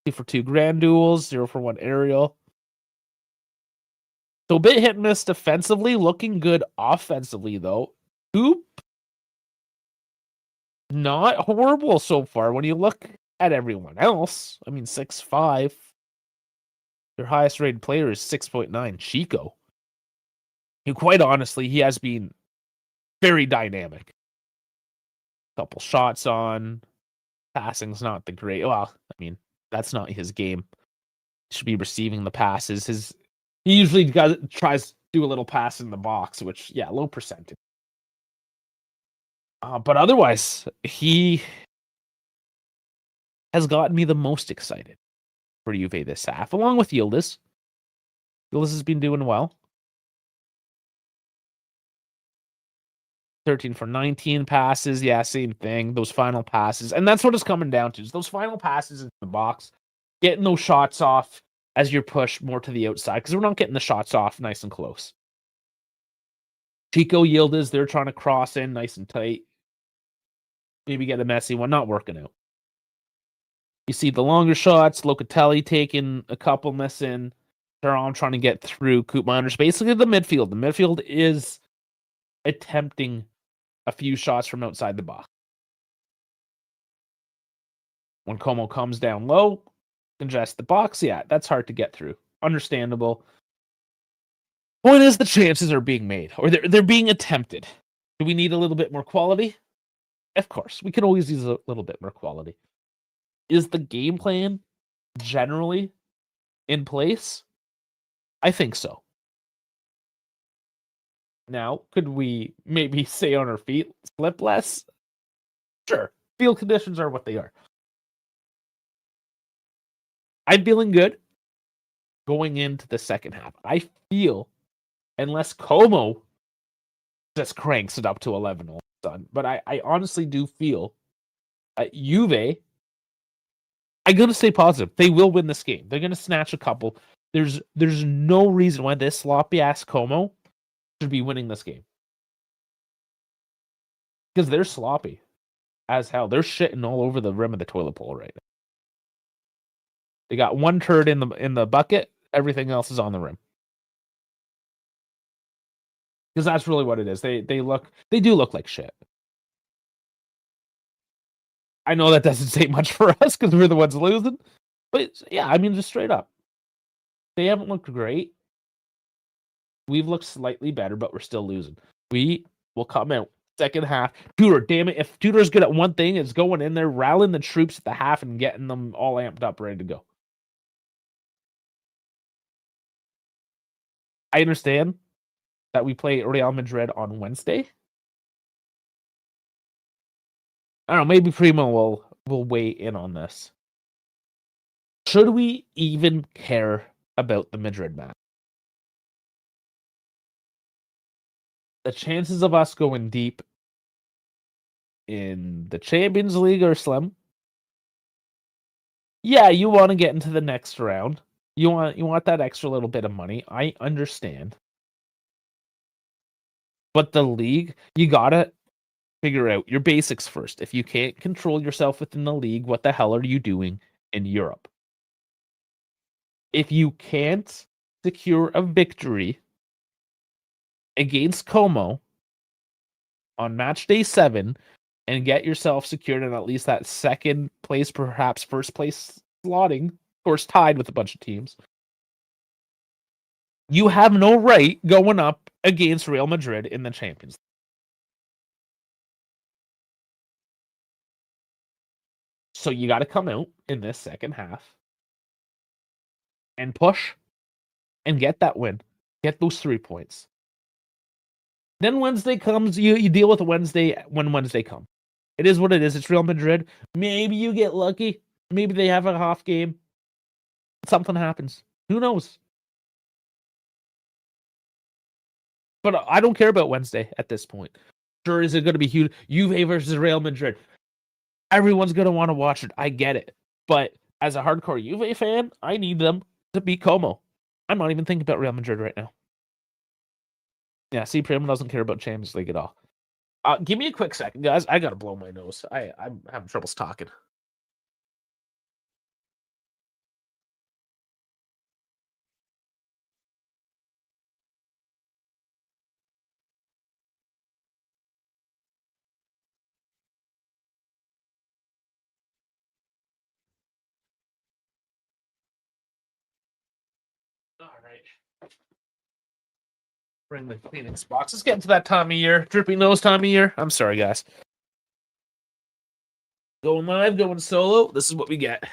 2 for 2 grand duels. 0 for 1 aerial. So a bit hit and miss defensively. Looking good offensively, though. Oop. Not horrible so far when you look at everyone else. I mean, 6'5". Their highest rated player is 6.9, Chico. Who, quite honestly, he has been very dynamic. Couple shots on. Passing's not the great. Well, I mean, that's not his game. Should be receiving the passes. He usually tries to do a little pass in the box, which, yeah, low percentage. But otherwise, he has gotten me the most excited for Juve this half, along with Yildiz. Yildiz has been doing well. 13 for 19 passes. Yeah, same thing. Those final passes. And that's what it's coming down to, is those final passes in the box. Getting those shots off as you're pushed more to the outside, because we're not getting the shots off nice and close. Chico, Yildiz, they're trying to cross in nice and tight. Maybe get a messy one. Not working out. You see the longer shots. Locatelli taking a couple, missing. They're all trying to get through Coop Miners. Basically the midfield. The midfield is attempting a few shots from outside the box. When Como comes down low, congest the box, yeah, that's hard to get through. Understandable. Point is, the chances are being made, or they're being attempted. Do we need a little bit more quality? Of course, we can always use a little bit more quality. Is the game plan generally in place? I think so. Now, could we maybe stay on our feet, slip less? Sure. Field conditions are what they are. I'm feeling good going into the second half. I feel, unless Como just cranks it up to 11 all of a sudden, but I honestly do feel Juve, I'm going to stay positive. They will win this game. They're going to snatch a couple. There's no reason why this sloppy-ass Como should be winning this game. Because they're sloppy as hell. They're shitting all over the rim of the toilet bowl right now. They got 1 turd in the bucket. Everything else is on the rim. Because that's really what it is. They do look like shit. I know that doesn't say much for us because we're the ones losing. But yeah, I mean, just straight up. They haven't looked great. We've looked slightly better, but we're still losing. We will come out second half. Tudor, damn it. If Tudor's good at one thing, it's going in there, rallying the troops at the half and getting them all amped up, ready to go. I understand that we play Real Madrid on Wednesday. I don't know, maybe Primo will weigh in on this. Should we even care about the Madrid match? The chances of us going deep in the Champions League are slim. Yeah, you want to get into the next round. You want that extra little bit of money. I understand. But the league, you gotta figure out your basics first. If you can't control yourself within the league, what the hell are you doing in Europe? If you can't secure a victory against Como on match day 7 and get yourself secured in at least that second place, perhaps first place slotting, of course, tied with a bunch of teams. You have no right going up against Real Madrid in the Champions League. So you got to come out in this second half and push and get that win. Get those 3 points. Then Wednesday comes, you deal with Wednesday when Wednesday comes. It is what it is. It's Real Madrid. Maybe you get lucky. Maybe they have a half game. Something happens. Who knows? But I don't care about Wednesday at this point. Sure, is it going to be huge? Juve versus Real Madrid. Everyone's going to want to watch it. I get it. But as a hardcore Juve fan, I need them to beat Como. I'm not even thinking about Real Madrid right now. Yeah, see, Primo doesn't care about Champions League at all. Give me a quick second, guys. I got to blow my nose. I'm having troubles talking. All right. Bring the Phoenix box. Let's get into that time of year. Drippy nose time of year. I'm sorry, guys. Going live, going solo. This is what we get.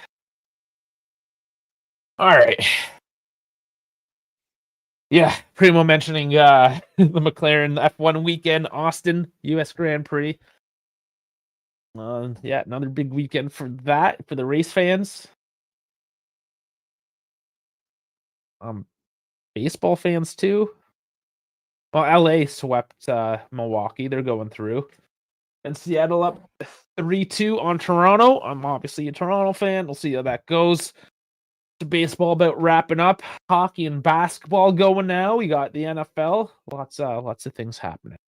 All right. Yeah, Primo mentioning the McLaren F1 weekend, Austin, US Grand Prix. Yeah, another big weekend for that, for the race fans. Baseball fans too. Well, LA swept Milwaukee. They're going through. And Seattle up 3-2 on Toronto. I'm obviously a Toronto fan. We'll see how that goes. The baseball about wrapping up. Hockey and basketball going now. We got the NFL. Lots of things happening.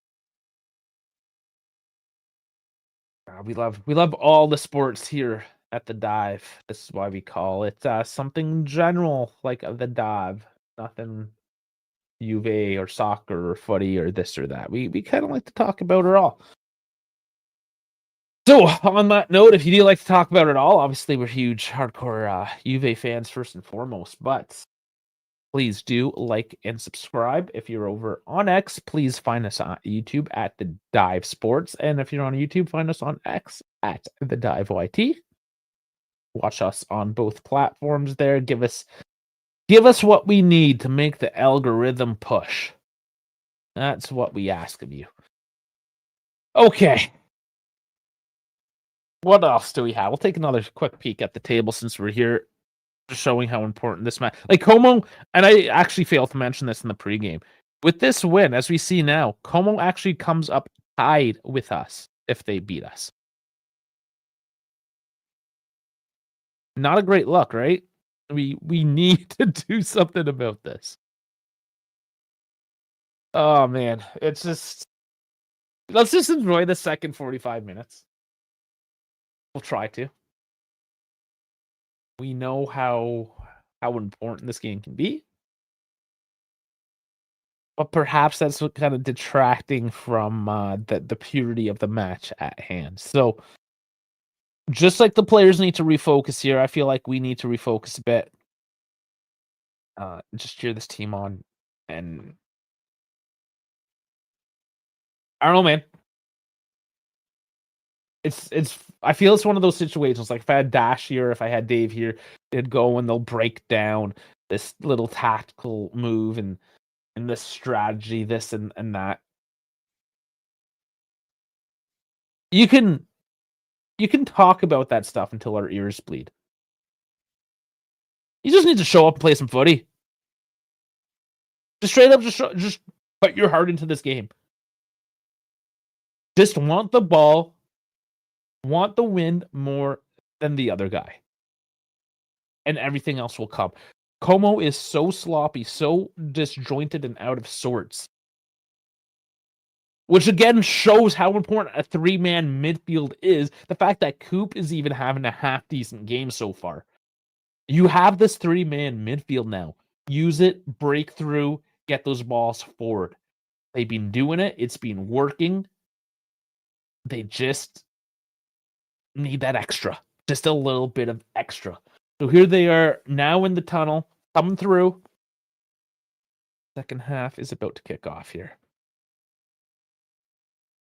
We love all the sports here at the Dive. This is why we call it something general like the Dive. Nothing Juve or soccer or footy or this or that. We kind of like to talk about it all. So on that note, if you do like to talk about it all, obviously we're huge hardcore Juve fans first and foremost, but please do like and subscribe. If you're over on X, please find us on YouTube at The Dive Sports. And if you're on YouTube, find us on X at The Dive YT. Watch us on both platforms there. Give us what we need to make the algorithm push. That's what we ask of you. Okay. What else do we have? We'll take another quick peek at the table since we're here, just showing how important this match. Like Como, and I actually failed to mention this in the pregame. With this win, as we see now, Como actually comes up tied with us if they beat us. Not a great look, right? We need to do something about this. Oh man, it's just let's just enjoy the second 45 minutes. We'll try to. We know how important this game can be. But perhaps that's what kind of detracting from the purity of the match at hand. So just like the players need to refocus here, I feel like we need to refocus a bit. Just cheer this team on. And I don't know, man. I feel it's one of those situations. Like if I had Dash here, if I had Dave here, they'd go and they'll break down this little tactical move and this strategy, this and that. You can talk about that stuff until our ears bleed. You just need to show up and play some footy. Just straight up, just put your heart into this game. Just want the ball, want the win more than the other guy. And everything else will come. Como is so sloppy, so disjointed and out of sorts. Which again shows how important a 3-man midfield is. The fact that Coop is even having a half-decent game so far. You have this 3-man midfield now. Use it, break through, get those balls forward. They've been doing it. It's been working. They just need that extra. Just a little bit of extra. So here they are now in the tunnel, coming through. Second half is about to kick off here.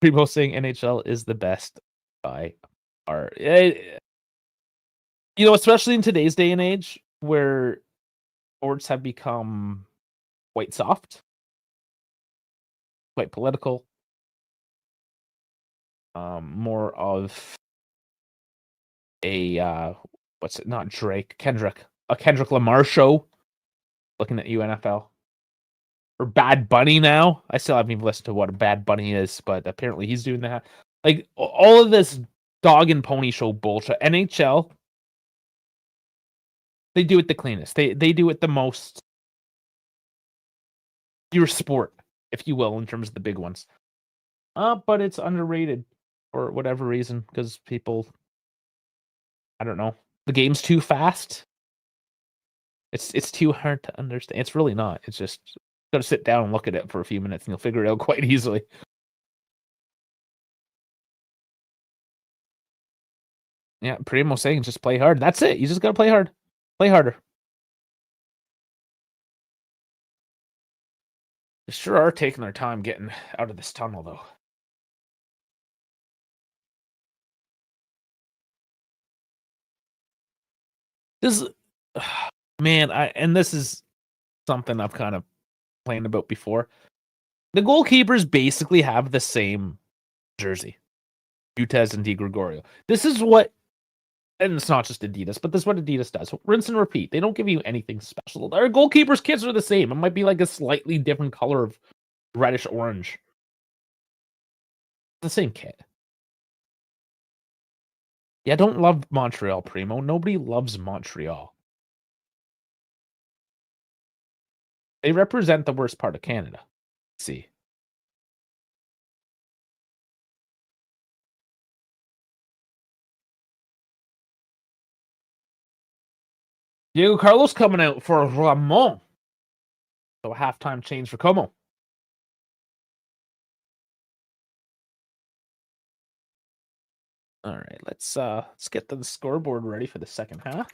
People saying NHL is the best by far. Especially in today's day and age where sports have become quite soft, quite political, more of a a Kendrick Lamar show. Looking at you, NFL. Or Bad Bunny now. I still haven't even listened to what a Bad Bunny is, but apparently he's doing that. Like all of this dog and pony show bullshit. NHL, they do it the cleanest. They do it the most pure sport, if you will, in terms of the big ones. But it's underrated for whatever reason because people, I don't know, the game's too fast. It's too hard to understand. It's really not. It's just got to sit down and look at it for a few minutes, and you'll figure it out quite easily. Yeah, Primo saying just play hard. That's it. You just got to play hard. Play harder. They sure are taking their time getting out of this tunnel, though. This, man, this is something I've kind of complained about before. The goalkeepers basically have the same jersey, Utez and Di Gregorio. This is what, and it's not just Adidas, but this is what Adidas does. Rinse and repeat. They don't give you anything special. Our goalkeepers' kits are the same. It might be like a slightly different color of reddish orange. The same kit. Yeah, I don't love Montreal, Primo. Nobody loves Montreal. They represent the worst part of Canada. Let's see. Diego Carlos coming out for Ramon. So a halftime change for Como. All right, let's get the scoreboard ready for the second half.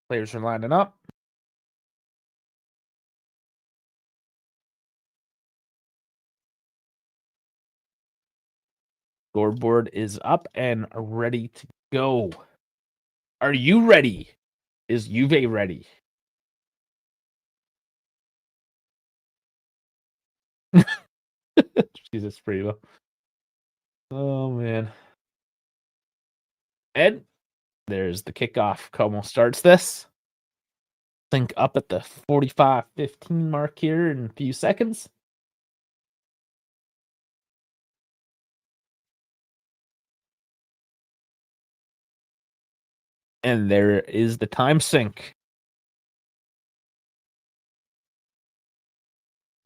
Players are lining up. Scoreboard is up and ready to go. Are you ready? Is Juve ready? Jesus, Primo. Oh, man. Ed, there's the kickoff. Como starts this. Think up at the 45-15 mark here in a few seconds. And there is the time sync.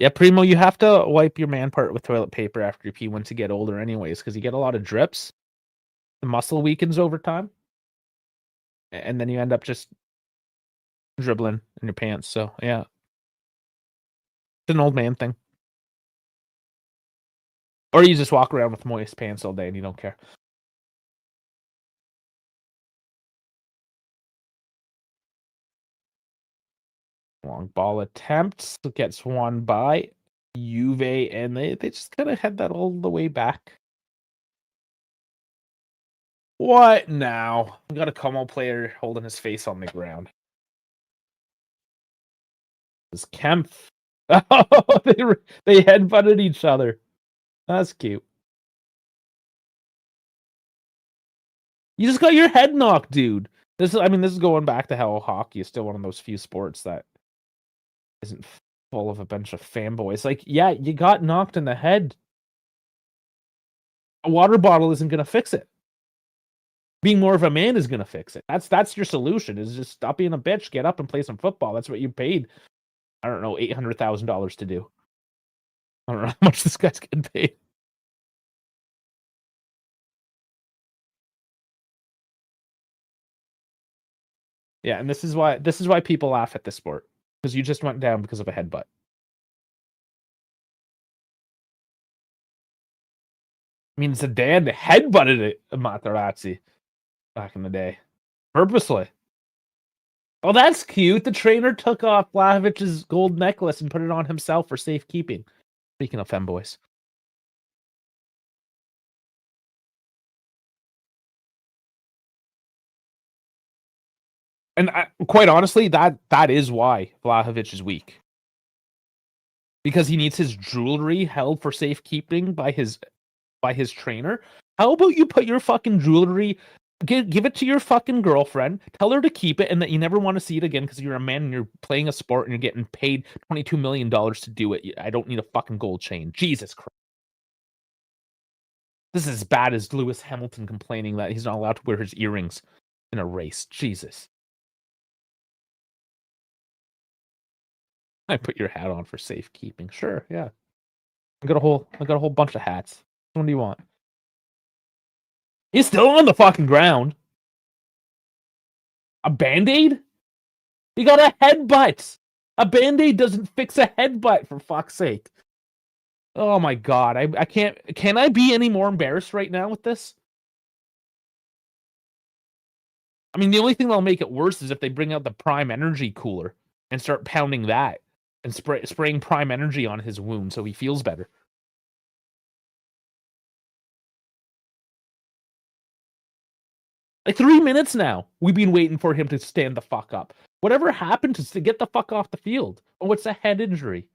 Yeah, Primo, you have to wipe your man part with toilet paper after you pee once you get older anyways, because you get a lot of drips. The muscle weakens over time. And then you end up just dribbling in your pants. So, yeah. It's an old man thing. Or you just walk around with moist pants all day and you don't care. Long ball attempts. Gets one by Juve, and they just kind of head that all the way back. What now? We got a Como player holding his face on the ground. This Kempf. Oh, they headbutted each other. That's cute. You just got your head knocked, dude. This is going back to how hockey is still one of those few sports that isn't full of a bunch of fanboys. Like, yeah, you got knocked in the head. A water bottle isn't going to fix it. Being more of a man is going to fix it. That's your solution, is just stop being a bitch, get up and play some football. That's what you paid, I don't know, $800,000 to do. I don't know how much this guy's getting paid. Yeah, and this is why people laugh at this sport, because you just went down because of a headbutt. I mean, Zidane headbutted it, Materazzi, back in the day, purposely. Oh, that's cute. The trainer took off Vlahovic's gold necklace and put it on himself for safekeeping. Speaking of femboys. And quite honestly, that is why Vlahovic is weak. Because he needs his jewelry held for safekeeping by his trainer. How about you put your fucking jewelry, give it to your fucking girlfriend, tell her to keep it, and that you never want to see it again because you're a man and you're playing a sport and you're getting paid $22 million to do it. I don't need a fucking gold chain. Jesus Christ. This is as bad as Lewis Hamilton complaining that he's not allowed to wear his earrings in a race. Jesus. I put your hat on for safekeeping. Sure, yeah. I got a whole bunch of hats. Which one do you want? He's still on the fucking ground. A band-aid? He got a headbutt. A band-aid doesn't fix a headbutt, for fuck's sake. Oh my god, I can't. Can I be any more embarrassed right now with this? I mean, the only thing that'll make it worse is if they bring out the Prime Energy cooler and start pounding that and spraying Prime Energy on his wound so he feels better. Like 3 minutes now, we've been waiting for him to stand the fuck up. Whatever happened to get the fuck off the field? Oh, it's a head injury.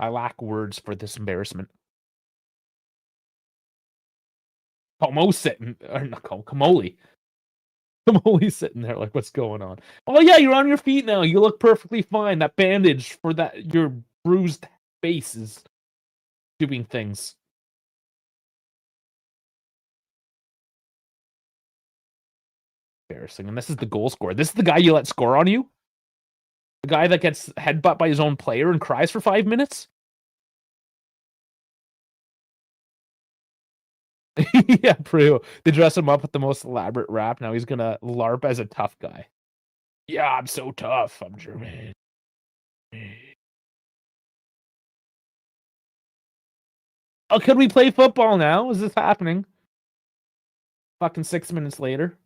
I lack words for this embarrassment. Como's sitting, or not Comoli. Comoli's sitting there like, what's going on? Oh yeah, you're on your feet now. You look perfectly fine. That bandage for that your bruised face is doing things. Embarrassing. And this is the goal scorer. This is the guy you let score on you? The guy that gets headbutt by his own player and cries for 5 minutes? Yeah, Prue. They dress him up with the most elaborate rap. Now he's gonna LARP as a tough guy. Yeah, I'm so tough. I'm German. Oh, could we play football now? Is this happening? Fucking 6 minutes later.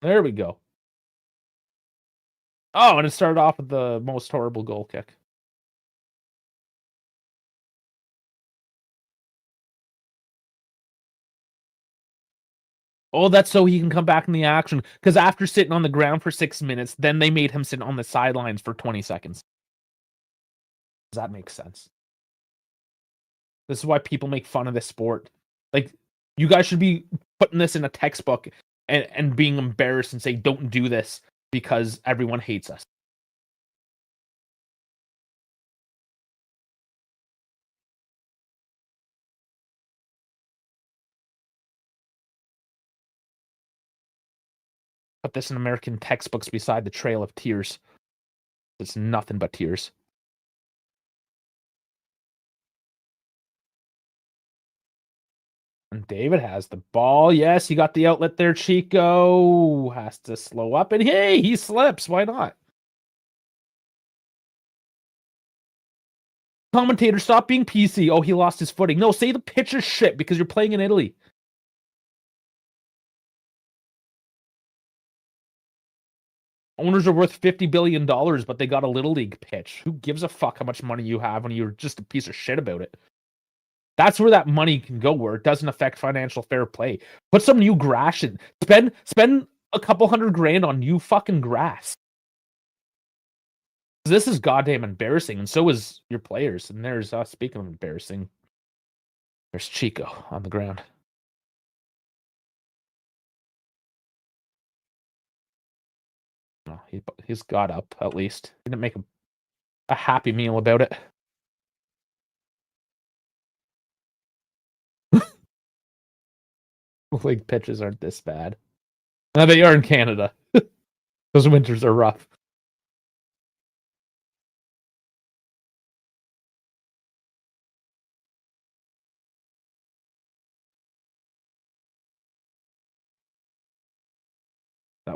There we go. Oh, and it started off with the most horrible goal kick. Oh, that's so he can come back in the action. Because after sitting on the ground for 6 minutes, then they made him sit on the sidelines for 20 seconds. Does that make sense? This is why people make fun of this sport. Like, you guys should be putting this in a textbook and being embarrassed and say, don't do this because everyone hates us. Put this in American textbooks beside the Trail of Tears. It's nothing but tears. And David has the ball. Yes, he got the outlet there. Chico has to slow up. And hey, he slips. Why not? Commentator, stop being PC. Oh, he lost his footing. No, say the pitch is shit because you're playing in Italy. Owners are worth $50 billion, but they got a little league pitch. Who gives a fuck how much money you have when you're just a piece of shit about it? That's where that money can go, where it doesn't affect financial fair play. Put some new grass in. Spend a couple $100,000 on new fucking grass. This is goddamn embarrassing, and so is your players. And there's, speaking of embarrassing, there's Chico on the ground. Oh, he's got up, at least. He didn't make a happy meal about it. League pitches aren't this bad. Now they are in Canada. Those winters are rough.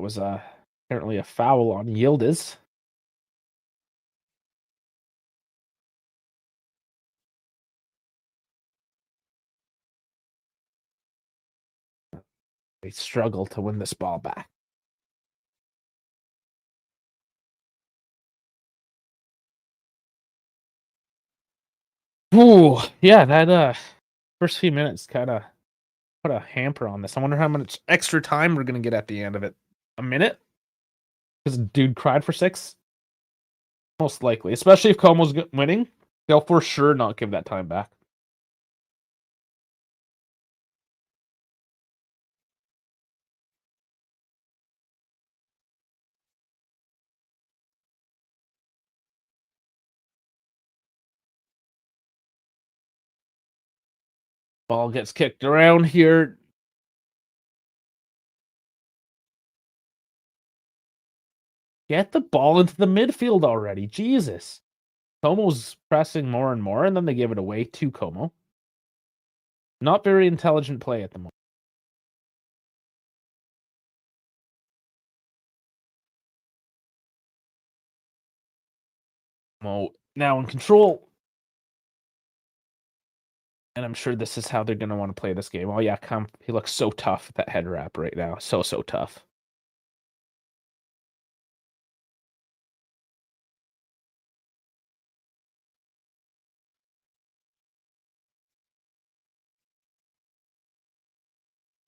That was apparently a foul on Yildiz. They struggle to win this ball back. Ooh, yeah, that first few minutes kind of put a hamper on this. I wonder how much extra time we're gonna get at the end of it. A minute? Because dude cried for 6? Most likely, especially if Como's winning, they'll for sure not give that time back. Ball gets kicked around here. Get the ball into the midfield already. Jesus. Como's pressing more and more, and then they give it away to Como. Not very intelligent play at the moment. Como now in control. And I'm sure this is how they're going to want to play this game. Oh, yeah, he looks so tough with that head wrap right now. So tough.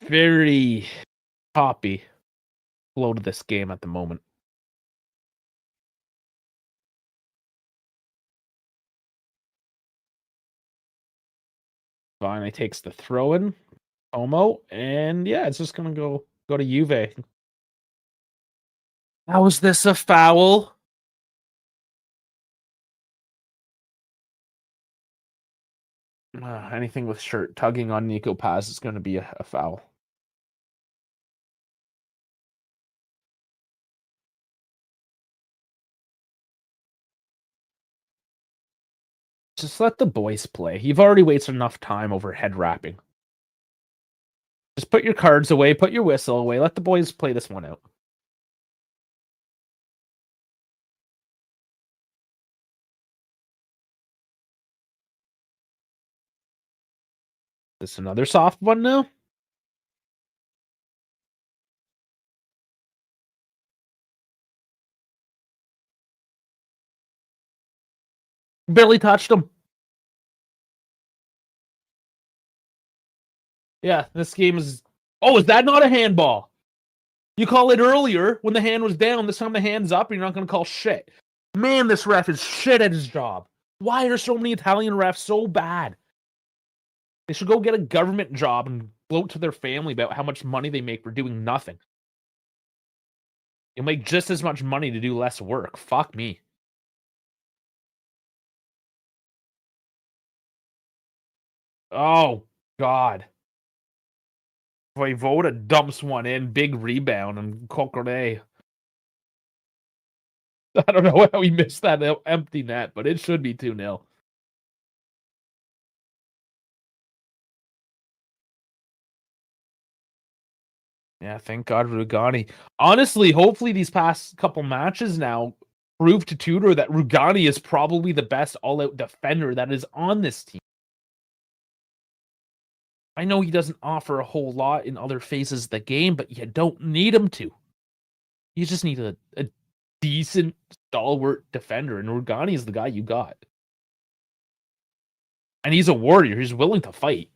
Very toppy flow to this game at the moment. Finally takes the throw in, Como, and yeah, it's just gonna go to Juve. How is this a foul? Anything with shirt tugging on Nico Paz is going to be a foul. Just let the boys play. You've already wasted enough time over head wrapping. Just put your cards away, put your whistle away, let the boys play this one out. This another soft one now? Barely touched him. Yeah, this game is... Oh, is that not a handball? You call it earlier when the hand was down. This time the hand's up and you're not going to call shit. Man, this ref is shit at his job. Why are so many Italian refs so bad? They should go get a government job and gloat to their family about how much money they make for doing nothing. You'll make just as much money to do less work. Fuck me. Oh, God. Voivoda dumps one in. Big rebound. And Kokore. I don't know how he missed that empty net, but it should be 2-0. Yeah, thank God Rugani. Honestly, hopefully these past couple matches now prove to Tudor that Rugani is probably the best all-out defender that is on this team. I know he doesn't offer a whole lot in other phases of the game, but you don't need him to. You just need a decent, stalwart defender, and Rugani is the guy you got. And he's a warrior. He's willing to fight.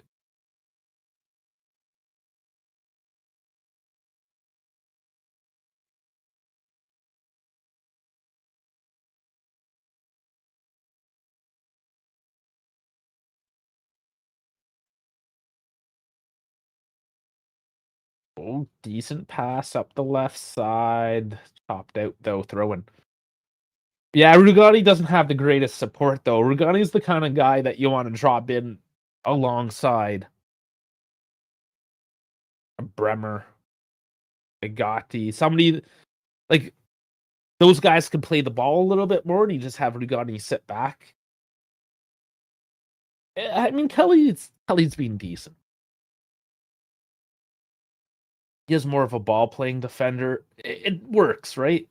Oh, decent pass up the left side. Chopped out, though, throwing. Yeah, Rugani doesn't have the greatest support, though. Rugani is the kind of guy that you want to drop in alongside Bremer, Agati, somebody like those guys can play the ball a little bit more, and you just have Rugani sit back. I mean, Kelly's been decent. He has more of a ball-playing defender. It works, right?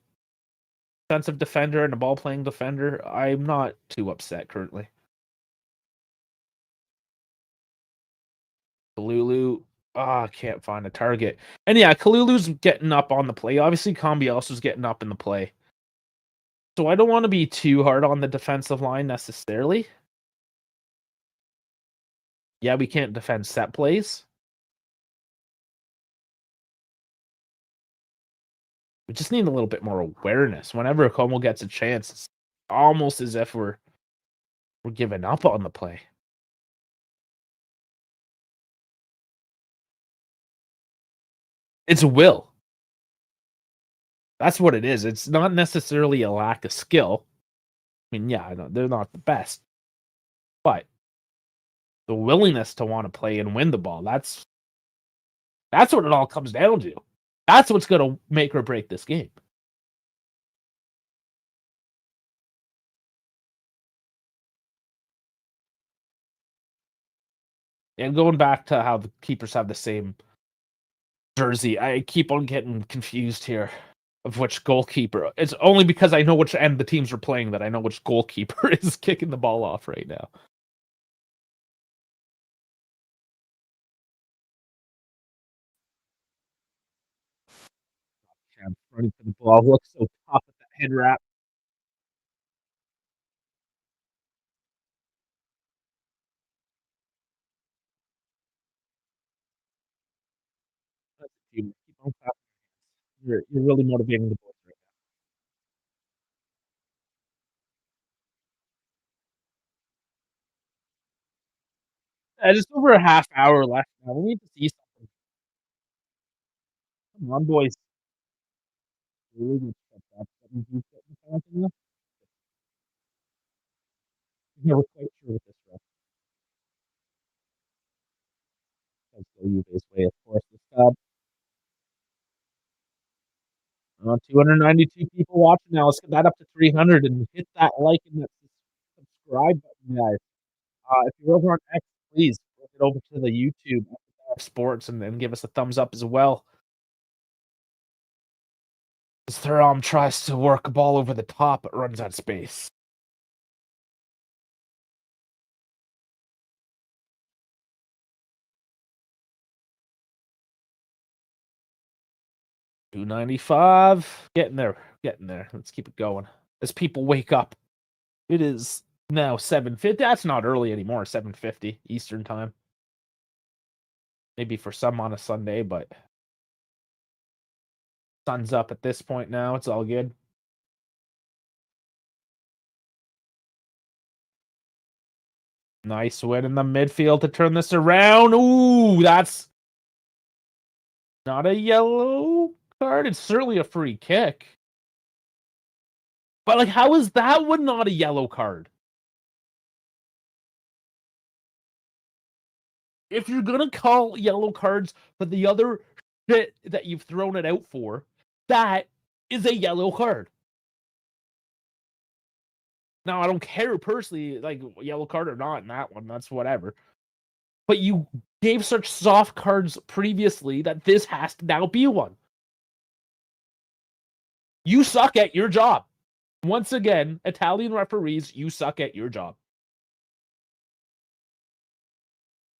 Defensive defender and a ball-playing defender. I'm not too upset currently. Kalulu, can't find a target. And yeah, Kalulu's getting up on the play. Obviously, Cambiaso's getting up in the play. So I don't want to be too hard on the defensive line necessarily. Yeah, we can't defend set plays. We just need a little bit more awareness. Whenever Como gets a chance, it's almost as if we're giving up on the play. It's will. That's what it is. It's not necessarily a lack of skill. I mean, yeah, they're not the best, but the willingness to want to play and win the ball, that's what it all comes down to. That's what's going to make or break this game. And going back to how the keepers have the same jersey, I keep on getting confused here of which goalkeeper. It's only because I know which end the teams are playing that I know which goalkeeper is kicking the ball off right now. I'm running for the ball. Looks so tough with that head wrap. Keep on top. You're really motivating the boys right now. Just over a half hour left now. We need to see something. Come on, boys. Really good stuff. That's something you put in the fountain now. Never quite sure with this ref. That's go Juve's way, of course. This 292 people watching now. Let's get that up to 300 and hit that like and that subscribe button, guys. If you're over on X, please flip it over to the YouTube Sports and then give us a thumbs up as well. As Thuram tries to work a ball over the top, but runs out of space. $2.95. Getting there. Getting there. Let's keep it going. As people wake up. It is now 7:50. That's not early anymore. 7:50 Eastern time. Maybe for some on a Sunday, but sun's up at this point now. It's all good. Nice win in the midfield to turn this around. Ooh, that's not a yellow card. It's certainly a free kick. But like, how is that one not a yellow card? If you're gonna call yellow cards for the other shit that you've thrown it out for, that is a yellow card. Now, I don't care personally, like yellow card or not in that one. That's whatever. But you gave such soft cards previously that this has to now be one. You suck at your job. Once again, Italian referees, you suck at your job.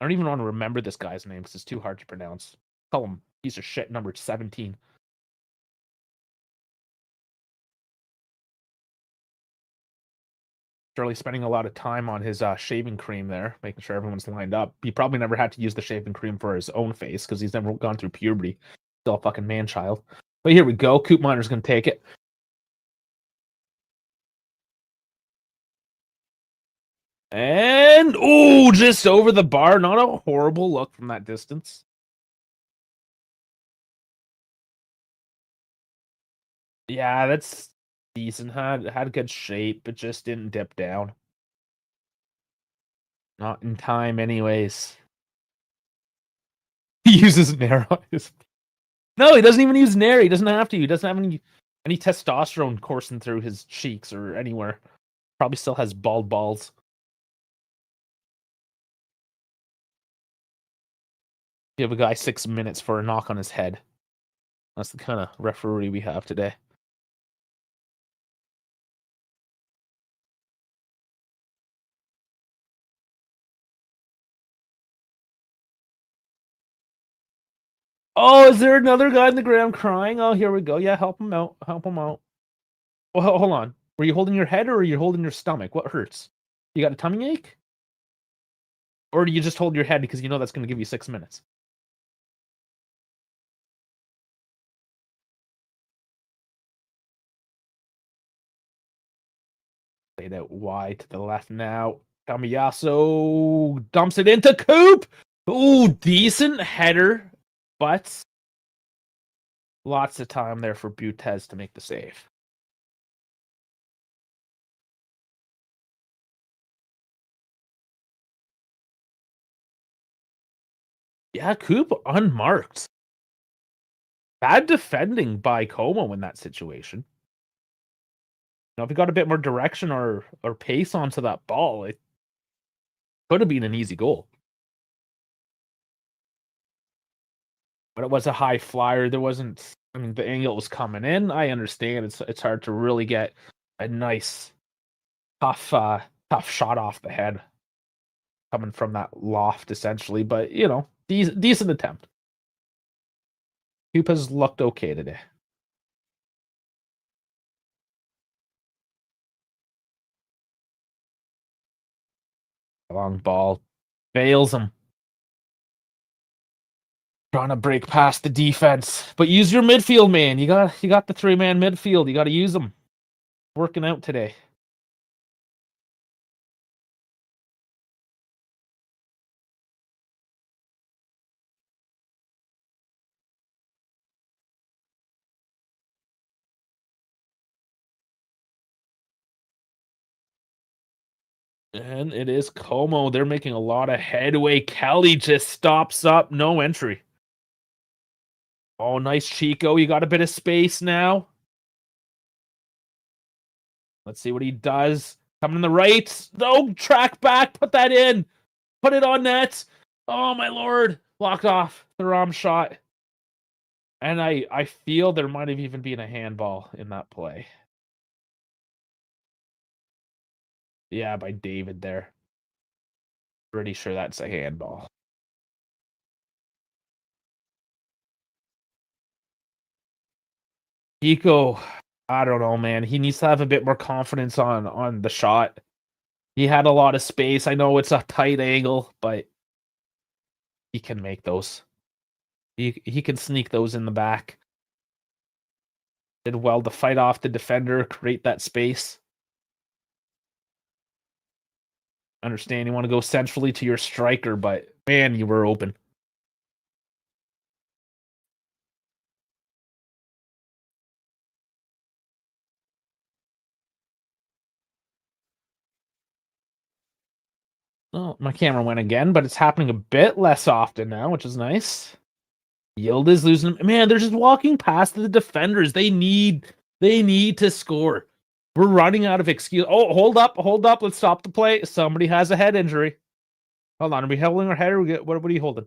I don't even want to remember this guy's name because it's too hard to pronounce. Call him piece of shit number 17. Surely spending a lot of time on his shaving cream there, making sure everyone's lined up. He probably never had to use the shaving cream for his own face because he's never gone through puberty. Still a fucking man-child. But here we go. Coop Miner's going to take it. And, ooh, just over the bar. Not a horrible look from that distance. Yeah, that's decent. Had good shape, but just didn't dip down. Not in time, anyways. He uses Nair on his. No, he doesn't even use Nair. He doesn't have to. He doesn't have any testosterone coursing through his cheeks or anywhere. Probably still has bald balls. Give a guy 6 minutes for a knock on his head. That's the kind of referee we have today. Oh, is there another guy in the ground crying? Oh, here we go. Yeah, help him out. Help him out. Well, hold on. Were you holding your head or are you holding your stomach? What hurts? You got a tummy ache? Or do you just hold your head because you know that's going to give you 6 minutes? Played out wide to the left now. Kamiyaso dumps it into Coop. Ooh, decent header, but lots of time there for Butez to make the save. Yeah, Coop unmarked. Bad defending by Como in that situation. You know, if he got a bit more direction or pace onto that ball, it could have been an easy goal. But it was a high flyer. There wasn't. I mean, the angle was coming in. I understand it's hard to really get a nice tough shot off the head coming from that loft essentially. But you know, decent attempt. Coop has looked okay today. Long ball fails him. Trying to break past the defense, but use your midfield, man. You got the 3-man midfield. You got to use them. Working out today. And it is Como. They're making a lot of headway. Kelly just stops up. No entry. Oh, nice Chico. You got a bit of space now. Let's see what he does. Coming in the right. No, track back. Put that in. Put it on net. Oh, my lord. Blocked off the wrong shot. And I feel there might have even been a handball in that play. Yeah, by David there. Pretty sure that's a handball. Chico, I don't know, man. He needs to have a bit more confidence on the shot. He had a lot of space. I know it's a tight angle, but he can make those. He can sneak those in the back. Did well to fight off the defender, create that space. Understand you want to go centrally to your striker, but man, you were open. Oh, my camera went again, but it's happening a bit less often now, which is nice. Yield is losing. Man, they're just walking past the defenders. They need to score. We're running out of excuse. Oh, hold up. Let's stop the play. Somebody has a head injury. Hold on. Are we holding our head or what are you holding?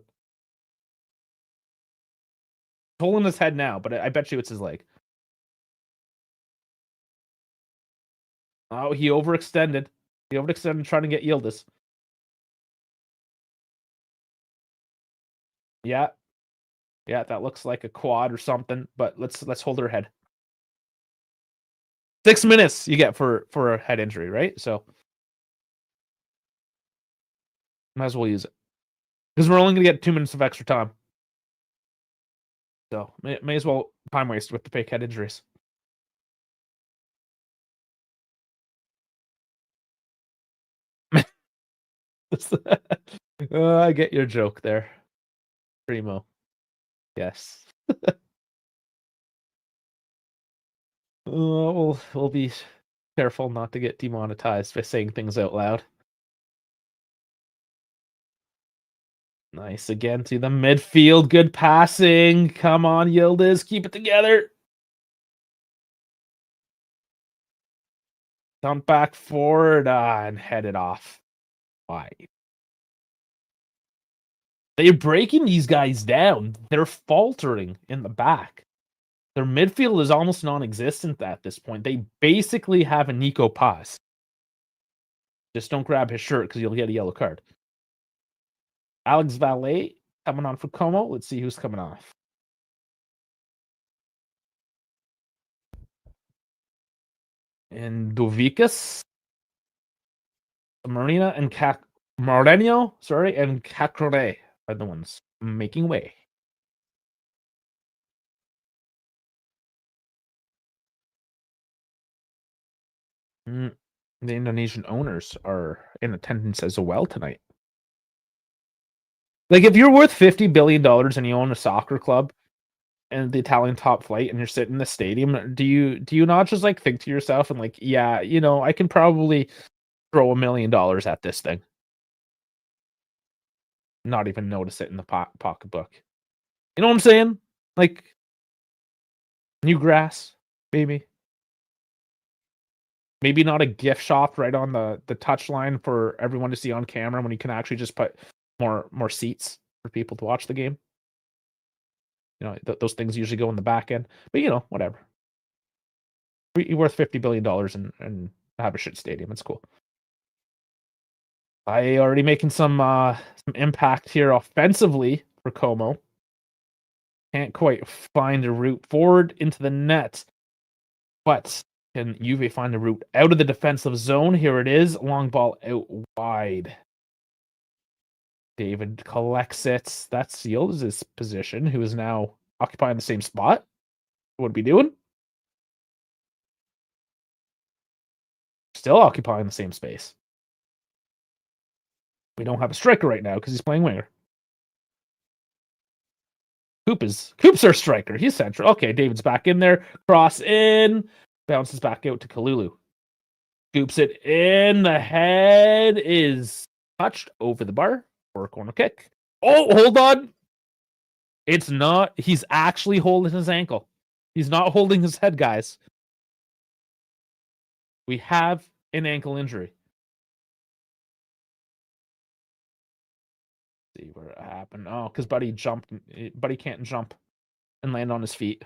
Holding his head now, but I bet you it's his leg. Oh, he overextended. He overextended trying to get Yildiz. Yeah. Yeah, that looks like a quad or something, but let's hold her head. 6 minutes you get for a head injury, right? So might as well use it. Because we're only gonna get 2 minutes of extra time. So may as well time waste with the fake head injuries. I get your joke there. Primo. Yes. We'll be careful not to get demonetized by saying things out loud. Nice again to the midfield. Good passing. Come on, Yildiz. Keep it together. Dump back forward and head it off. Why? They're breaking these guys down. They're faltering in the back. Their midfield is almost non-existent at this point. They basically have a Nico Paz. Just don't grab his shirt because you'll get a yellow card. Alex Valle coming on for Como. Let's see who's coming off. And Dovicus, Marina, and Marenio, and Cacrore are the ones making way. The Indonesian owners are in attendance as well tonight. Like, if you're worth $50 billion and you own a soccer club and the Italian top flight and you're sitting in the stadium, do you not just like think to yourself and like, yeah, I can probably throw $1 million at this thing, not even notice it in the pocketbook. You know what I'm saying? Like, new grass, maybe. Maybe not a gift shop right on the touch line for everyone to see on camera when you can actually just put more seats for people to watch the game. Those things usually go in the back end, but whatever. You're worth $50 billion and have a shit stadium. It's cool. I already making some impact here offensively for Como. Can't quite find a route forward into the net, but can Juve find a route out of the defensive zone? Here it is. Long ball out wide. David collects it. That seals his position, who is now occupying the same spot. What are we doing? Still occupying the same space. We don't have a striker right now because he's playing winger. Coop's our striker. He's central. Okay, David's back in there. Cross in. Bounces back out to Kalulu. Scoops it in. The head is touched over the bar for a corner kick. Oh, hold on. It's not. He's actually holding his ankle. He's not holding his head, guys. We have an ankle injury. Let's see where it happened. Oh, because Buddy jumped. Buddy can't jump and land on his feet.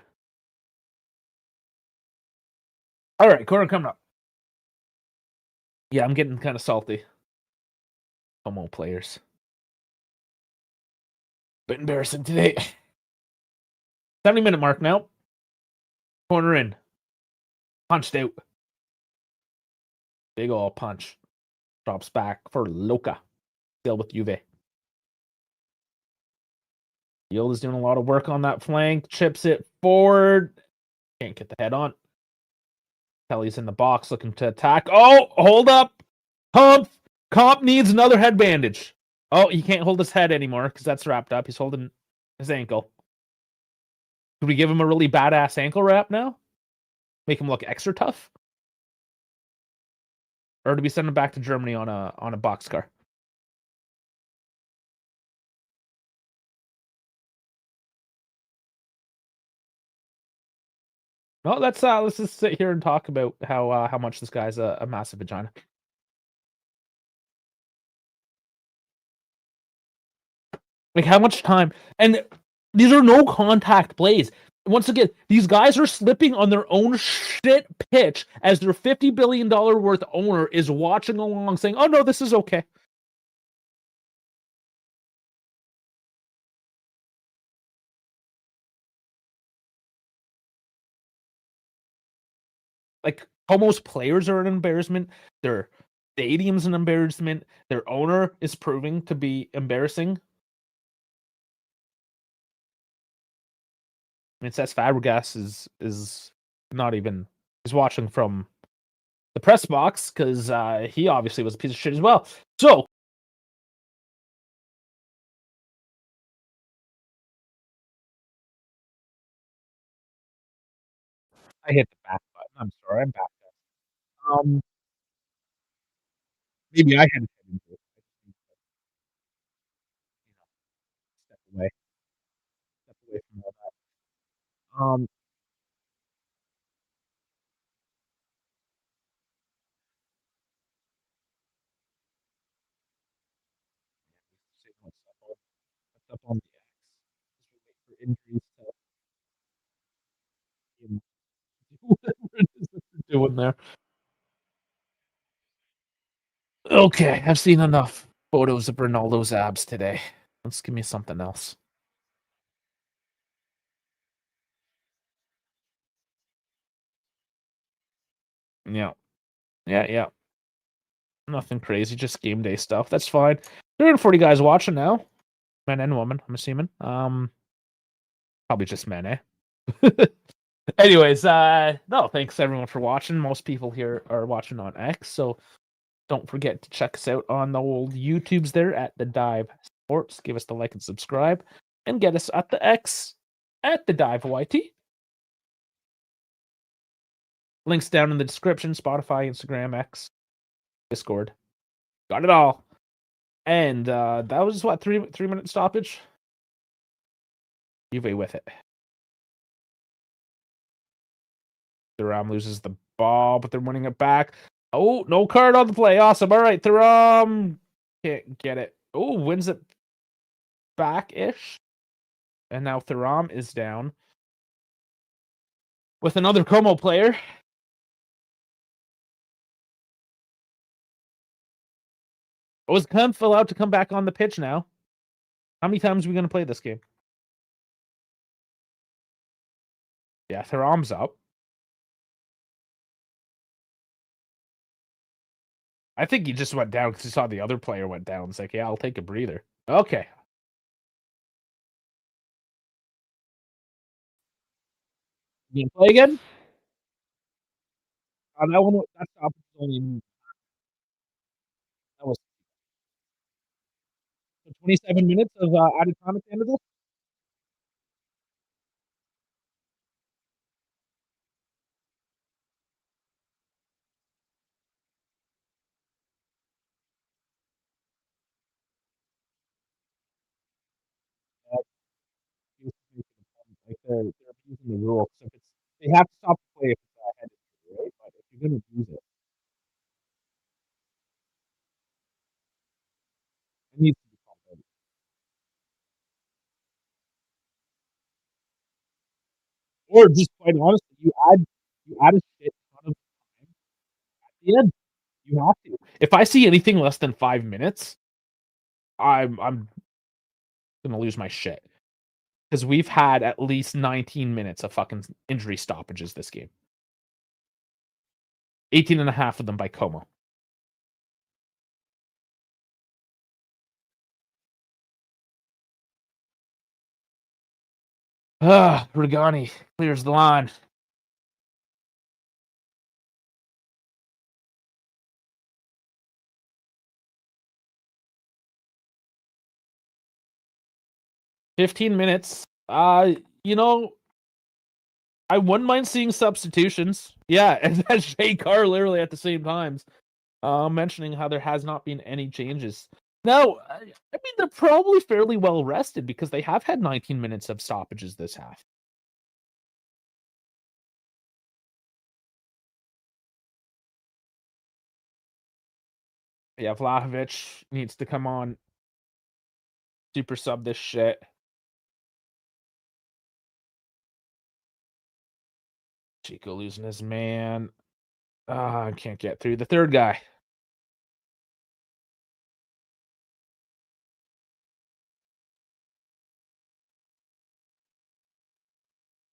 All right, corner coming up. Yeah, I'm getting kind of salty. Como players. Bit embarrassing today. 70-minute mark now. Corner in. Punched out. Big ol' punch. Drops back for Loca. Still with Juve. Yield is doing a lot of work on that flank. Chips it forward. Can't get the head on. Kelly's in the box looking to attack. Oh, hold up. Comp needs another head bandage. Oh, he can't hold his head anymore because that's wrapped up. He's holding his ankle. Could we give him a really badass ankle wrap now? Make him look extra tough? Or do we send him back to Germany on a boxcar? No, let's just sit here and talk about how much this guy's a massive vagina. Like, how much time? And these are no contact plays. Once again, these guys are slipping on their own shit pitch as their $50 billion worth owner is watching along saying, oh no, this is okay. Like, almost players are an embarrassment. Their stadium's an embarrassment. Their owner is proving to be embarrassing. I mean, it says Fabregas is not even, he's watching from the press box because he obviously was a piece of shit as well. So I hit the back button. I'm sorry, I'm back. Um, maybe I had to step away from all that. What's up on the X? Just wait for injuries to doing there. Okay, I've seen enough photos of Ronaldo's abs today. Let's give me something else. Yeah. Yeah. Nothing crazy, just game day stuff. That's fine. 340 guys watching now. Men and women, I'm assuming. Probably just men, eh? Anyways, no, thanks everyone for watching. Most people here are watching on X, so don't forget to check us out on the old YouTubes there at the Dive Sports. Give us the like and subscribe, and get us at the X at the Dive YT. Links down in the description: Spotify, Instagram, X, Discord. Got it all. And that was what, 3 minute stoppage. Juve with it. Thuram loses the ball, but they're winning it back. Oh, no card on the play. Awesome. All right, Thuram can't get it. Oh, wins it back-ish. And now Thuram is down with another Como player. Was Kempf allowed to come back on the pitch now? How many times are we going to play this game? Yeah, Thuram's up. I think he just went down because he saw the other player went down. It's like, yeah, I'll take a breather. Okay. You gonna play again? That one, that stop was only, that was 27 minutes of added time at the end of this. Like they're abusing the rule. So if it's, they have to stop the play if it's headed, right? But if you're gonna abuse it, it needs to be called out. Or just quite honestly, you add a shit ton of time at the end. You have to. If I see anything less than 5 minutes, I'm gonna lose my shit. Because we've had at least 19 minutes of fucking injury stoppages this game. 18 and a half of them by Como. Regani clears the line. 15 minutes. You know, I wouldn't mind seeing substitutions. Yeah, and that's Jay Carr literally at the same times, mentioning how there has not been any changes. Now, I mean, they're probably fairly well rested because they have had 19 minutes of stoppages this half. Yeah, Vlahovic needs to come on, super sub this shit. Chico losing his man. I can't get through the third guy.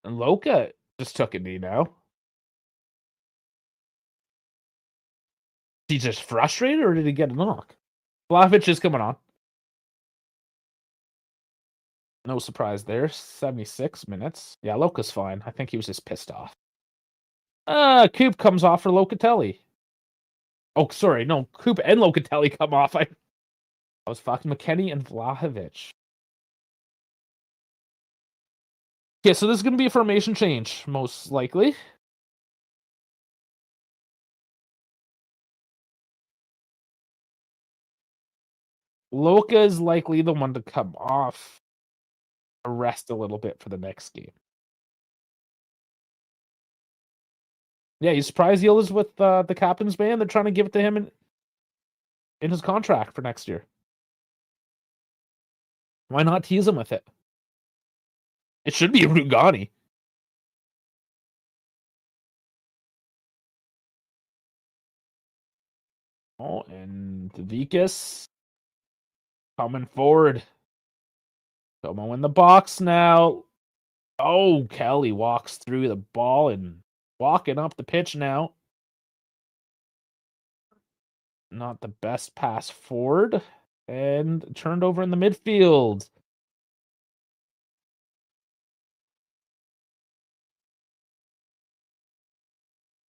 And Loka just took a knee now. Is he just frustrated or did he get a knock? Vlahovic is coming on. No surprise there. 76 minutes. Yeah, Loka's fine. I think he was just pissed off. Coop comes off for Locatelli. Oh, sorry. No, Coop and Locatelli come off. I was fucking McKennie and Vlahovic. Okay, so this is going to be a formation change, most likely. Loka is likely the one to come off, rest a little bit for the next game. Yeah, you surprised Yil is with the captain's band? They're trying to give it to him in his contract for next year. Why not tease him with it? It should be Rugani. Oh, and Vikas coming forward. Como in the box now. Oh, Kelly walks through the ball and walking up the pitch now. Not the best pass forward. And turned over in the midfield.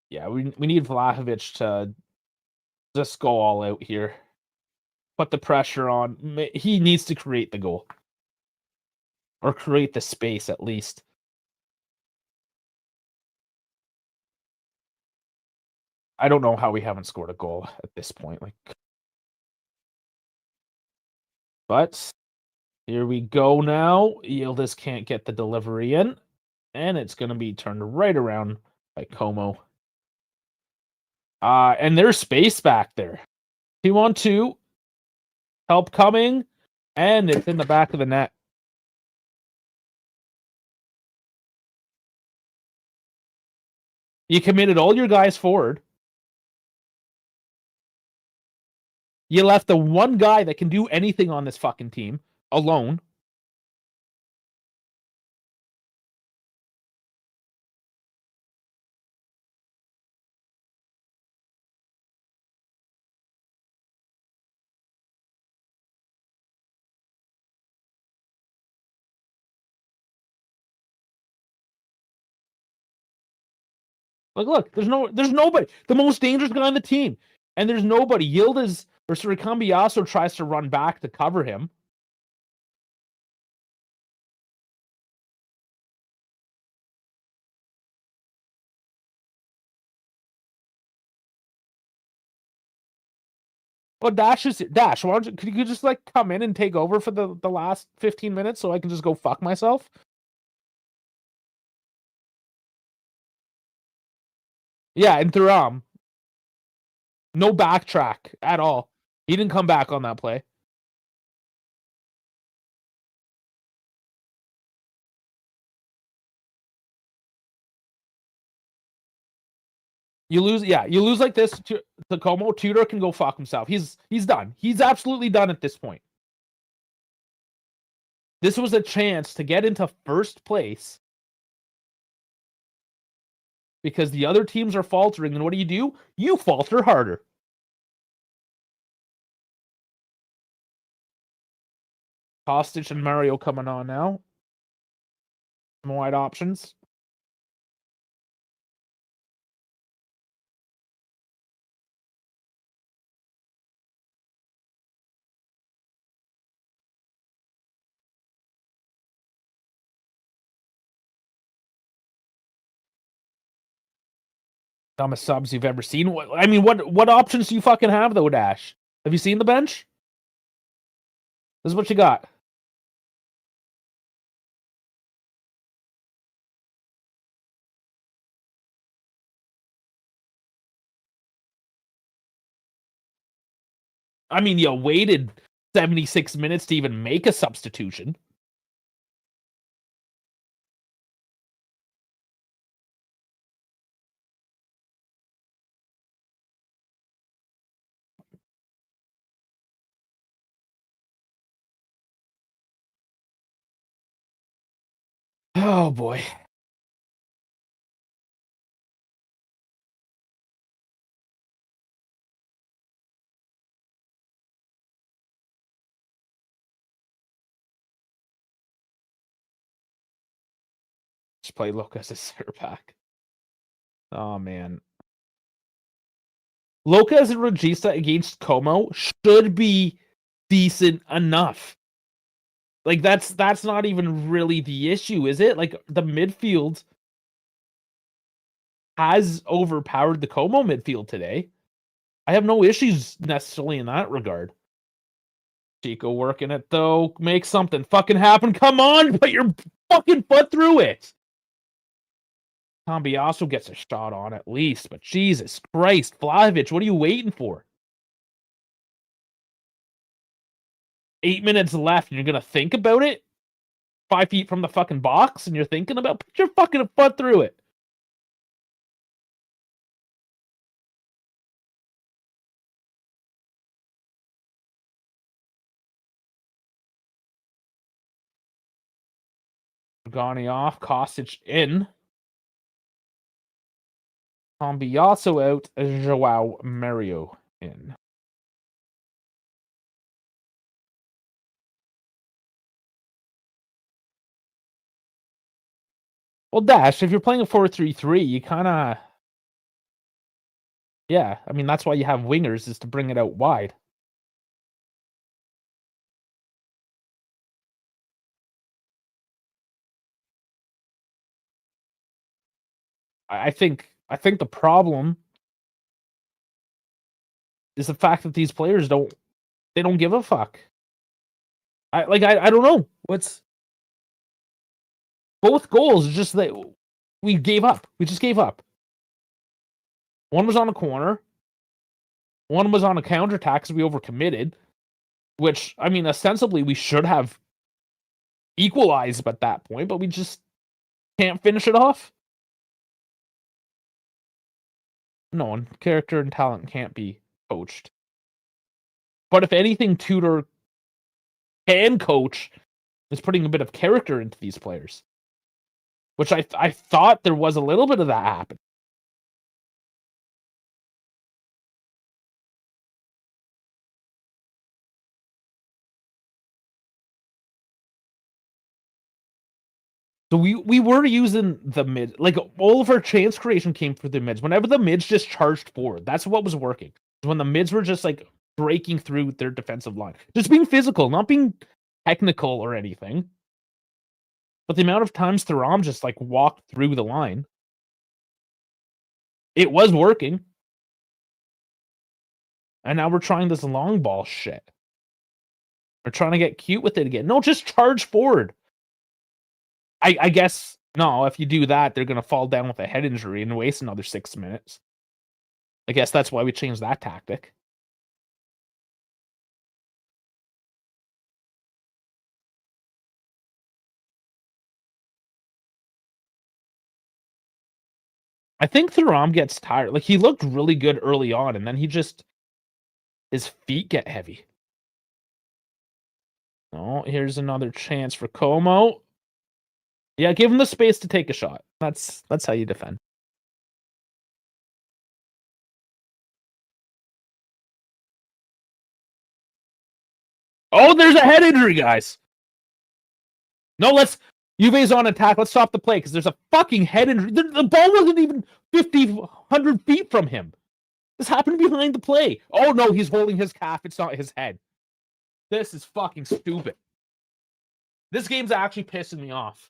Yeah, we need Vlahovic to just go all out here. Put the pressure on. He needs to create the goal. Or create the space, at least. I don't know how we haven't scored a goal at this point. But here we go now. Yildiz can't get the delivery in. And it's going to be turned right around by Como. And there's space back there. 2-on-2. Help coming. And it's in the back of the net. You committed all your guys forward. You left the one guy that can do anything on this fucking team alone. Look, there's nobody. The most dangerous guy on the team. And there's nobody. Yildiz or Cambiasso tries to run back to cover him. Well, Dash. Why don't you? Could you just come in and take over for the last 15 minutes so I can just go fuck myself? Yeah, and Thuram. No backtrack at all. He didn't come back on that play. You lose like this to Como. Tudor can go fuck himself. He's done. He's absolutely done at this point. This was a chance to get into first place because the other teams are faltering. And what do? You falter harder. Kostic and Mario coming on now. Some wide options. Dumbest subs you've ever seen. What options do you fucking have though, Dash? Have you seen the bench? This is what you got. You waited 76 minutes to even make a substitution. Oh boy. Just play Lucas as center back. Oh man. Lucas and Regista against Como should be decent enough. That's not even really the issue, is it? The midfield has overpowered the Como midfield today. I have no issues necessarily in that regard. Chico working it though. Make something fucking happen. Come on, put your fucking foot through it. Cambiasso gets a shot on at least, but Jesus Christ, Vlahovic, what are you waiting for? 8 minutes left, and you're gonna think about it? 5 feet from the fucking box, and you're thinking about put your fucking foot through it. Rugani off. Kostic in. Cambiasso out. Joao Mario in. Well, Dash, if you're playing a 4-3-3, you kind of... Yeah, I mean, that's why you have wingers, is to bring it out wide. I think the problem is the fact that these players don't give a fuck. I don't know. What's both goals just that we gave up. We just gave up. One was on a corner. One was on a counterattack because we overcommitted, which, I mean, ostensibly we should have equalized at that point, but we just can't finish it off. No one. Character and talent can't be coached. But if anything, Tudor can coach is putting a bit of character into these players, which I thought there was a little bit of that happening. So we were using the mid, like all of our chance creation came through the mids. Whenever the mids just charged forward, that's what was working. When the mids were just like breaking through their defensive line, just being physical, not being technical or anything. But the amount of times Thuram just like walked through the line, it was working. And now we're trying this long ball shit. We're trying to get cute with it again. No, just charge forward. I guess, no, if you do that, they're going to fall down with a head injury and waste another 6 minutes. I guess that's why we changed that tactic. I think Thuram gets tired. Like, he looked really good early on, and then his feet get heavy. Oh, here's another chance for Como. Yeah, give him the space to take a shot. That's how you defend. Oh, there's a head injury, guys. No, Juve's on attack. Let's stop the play because there's a fucking head injury. The ball wasn't even 50, 100 feet from him. This happened behind the play. Oh, no, he's holding his calf. It's not his head. This is fucking stupid. This game's actually pissing me off.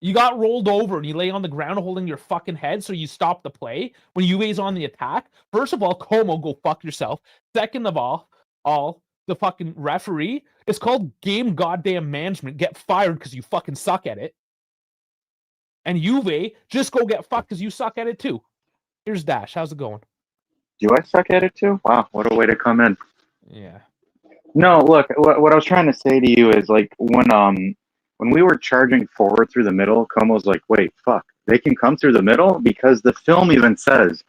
You got rolled over and you lay on the ground holding your fucking head, so you stop the play when Juve's on the attack. First of all, Como, go fuck yourself. Second of all, the fucking referee, it's called game goddamn management. Get fired because you fucking suck at it. And Juve, just go get fucked because you suck at it too. Here's Dash. How's it going? Do I suck at it too? Wow, what a way to come in. Yeah. No, look, what I was trying to say to you is, like, when we were charging forward through the middle, Como's like, wait, fuck, they can come through the middle? Because the film even says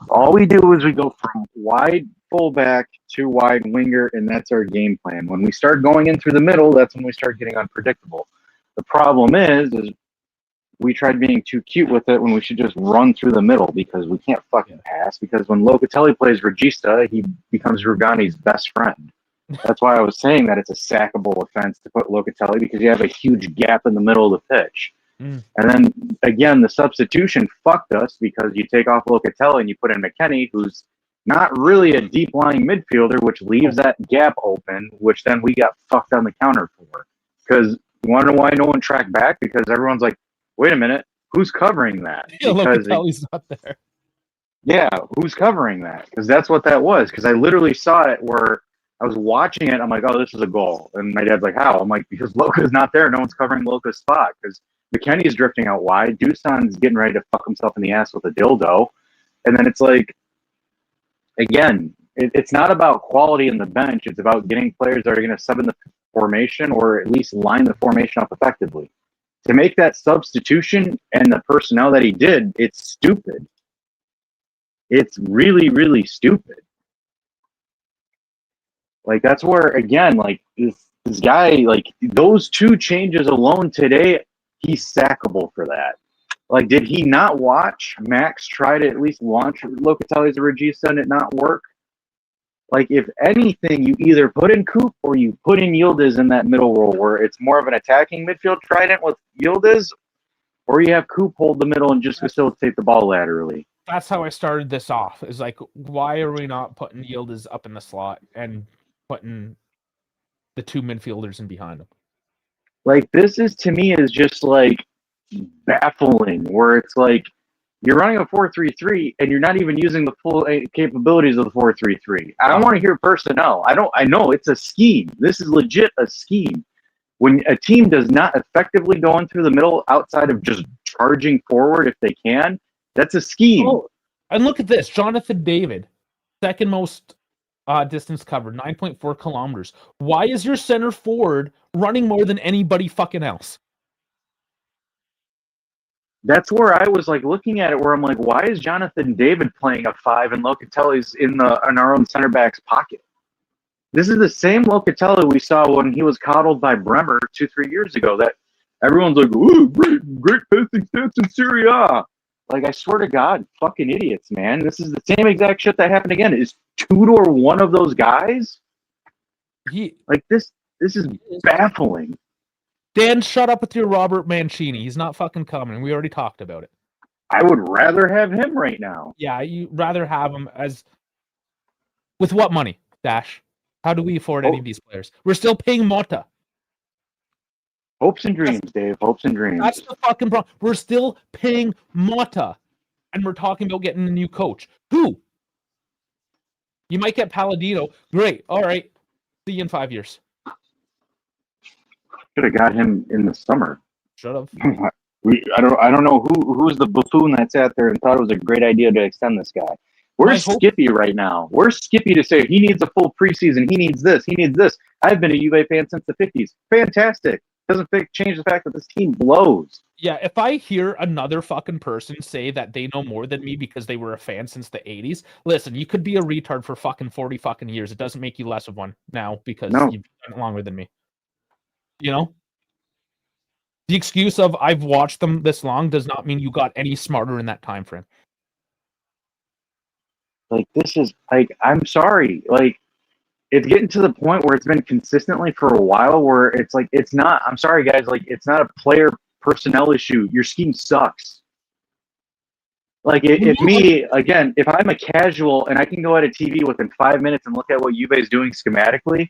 all we do is we go from wide fullback to wide winger, and that's our game plan. When we start going in through the middle, that's when we start getting unpredictable. The problem is we tried being too cute with it when we should just run through the middle because we can't fucking pass. Because when Locatelli plays Regista, he becomes Rugani's best friend. That's why I was saying that it's a sackable offense to put Locatelli, because you have a huge gap in the middle of the pitch. And then, again, the substitution fucked us because you take off Locatelli and you put in McKennie, who's not really a deep-lying midfielder, which leaves that gap open, which then we got fucked on the counter for. Because you want to know why no one tracked back? Because everyone's like, wait a minute, who's covering that? Yeah, Locatelli's not there. Yeah, who's covering that? Because that's what that was. Because I literally saw it where I was watching it. I'm like, oh, this is a goal. And my dad's like, how? I'm like, because Loca's not there. No one's covering Loca's spot. Because McKennie's drifting out wide. Dusan's getting ready to fuck himself in the ass with a dildo. And then it's like, again, it's not about quality in the bench. It's about getting players that are going to sub in the formation, or at least line the formation up effectively. To make that substitution and the personnel that he did, it's stupid. It's really, really stupid. Like, that's where, again, like, this This guy, like, those two changes alone today, he's sackable for that. Like, did he not watch Max try to at least launch Locatelli's Regista and it not work? Like, if anything, you either put in Coop or you put in Yildiz in that middle role where it's more of an attacking midfield trident with Yildiz, or you have Coop hold the middle and just facilitate the ball laterally. That's how I started this off. Is like, why are we not putting Yildiz up in the slot and putting the two midfielders in behind him? Like, this is, to me, is just like baffling, where it's like you're running a 4-3-3 and you're not even using the full capabilities of the 4-3-3. I don't want to hear personnel. I know it's a scheme. This is legit a scheme. When a team does not effectively go in through the middle outside of just charging forward if they can, that's a scheme. Oh, and look at this. Jonathan David, second most distance covered, 9.4 kilometers. Why is your center forward running more than anybody fucking else? That's where I was like looking at it, where I'm like, why is Jonathan David playing a 5 and Locatelli's in our own center back's pocket? This is the same Locatelli we saw when he was coddled by Bremer 2-3 years ago. That everyone's like, ooh, great passing stats in Serie A. Like, I swear to God, fucking idiots, man. This is the same exact shit that happened again. Is Tudor one of those guys? This is baffling. Dan, shut up with your Robert Mancini. He's not fucking coming. We already talked about it. I would rather have him right now. Yeah, you rather have him as... With what money, Dash? How do we afford any of these players? We're still paying Mota. Hopes and dreams, Dave. Hopes and dreams. That's the fucking problem. We're still paying Mota. And we're talking about getting a new coach. Who? You might get Palladino. Great. All right. See you in 5 years. Should have got him in the summer. Should have. I don't know who's the buffoon that sat there and thought it was a great idea to extend this guy. Where's Skippy right now? Where's Skippy to say he needs a full preseason? He needs this. He needs this. I've been a Juve fan since the 50s. Fantastic. Doesn't change the fact that this team blows. Yeah, if I hear another fucking person say that they know more than me because they were a fan since the 80s, listen, you could be a retard for fucking 40 fucking years. It doesn't make you less of one now because you've done it longer than me. You know? The excuse of I've watched them this long does not mean you got any smarter in that time frame. Like, this is, like, I'm sorry. Like, it's getting to the point where it's been consistently for a while where it's like, it's not, I'm sorry, guys, like, it's not a player personnel issue. Your scheme sucks. Like, if I'm a casual and I can go at a TV within 5 minutes and look at what Juve is doing schematically,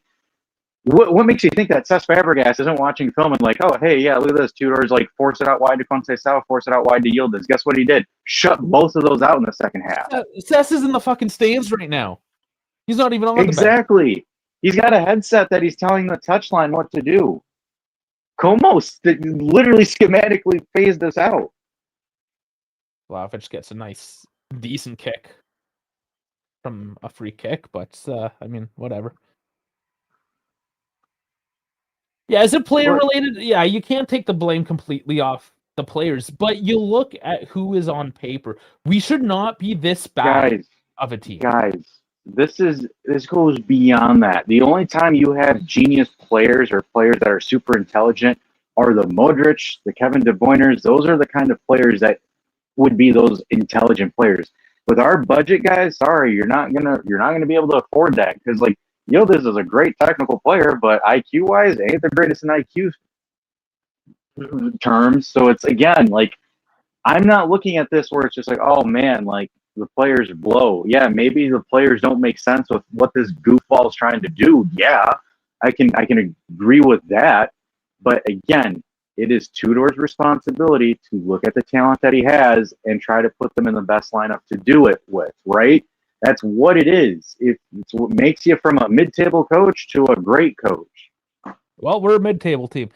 what makes you think that Cesc Fabregas isn't watching film and like, oh, hey, yeah, look at this. Tudor's like, force it out wide to Conceição, force it out wide to Yildiz. Guess what he did? Shut both of those out in the second half. Cesc is in the fucking stands right now. He's not even on Exactly. The bench. He's got a headset that he's telling the touchline what to do. Como literally schematically phased us out. Vlahovic gets a nice, decent kick from a free kick, but, I mean, whatever. Yeah, is it player related? Yeah, you can't take the blame completely off the players, but you look at who is on paper. We should not be this bad of a team. Guys, this goes beyond that. The only time you have genius players or players that are super intelligent are the Modric, the Kevin De Bruyne's. Those are the kind of players that would be those intelligent players. With our budget, guys, sorry, you're not gonna be able to afford that because like. Yildiz is a great technical player, but IQ-wise, ain't the greatest in IQ terms. So it's, again, like, I'm not looking at this where it's just like, oh, man, like, the players blow. Yeah, maybe the players don't make sense with what this goofball is trying to do. Yeah, I can agree with that. But, again, it is Tudor's responsibility to look at the talent that he has and try to put them in the best lineup to do it with, right? That's what it is. It's what makes you from a mid-table coach to a great coach. Well, we're a mid-table team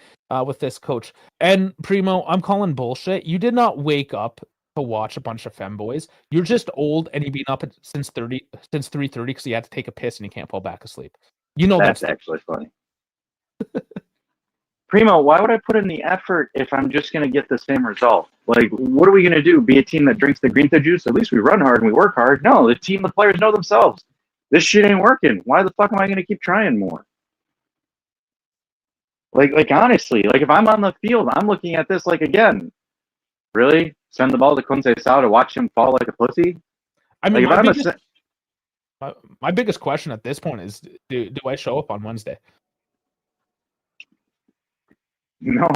with this coach. And Primo, I'm calling bullshit. You did not wake up to watch a bunch of femboys. You're just old, and you've been up since 3:30 because you had to take a piss and you can't fall back asleep. You know that's actually funny. Primo, why would I put in the effort if I'm just going to get the same result? Like, what are we going to do? Be a team that drinks the Grinta juice? At least we run hard and we work hard. No, the players know themselves. This shit ain't working. Why the fuck am I going to keep trying more? Like honestly, like if I'm on the field, I'm looking at this like again, really send the ball to Conceição to watch him fall like a pussy. I mean, Like if I'm my biggest question at this point is, do I show up on Wednesday? no,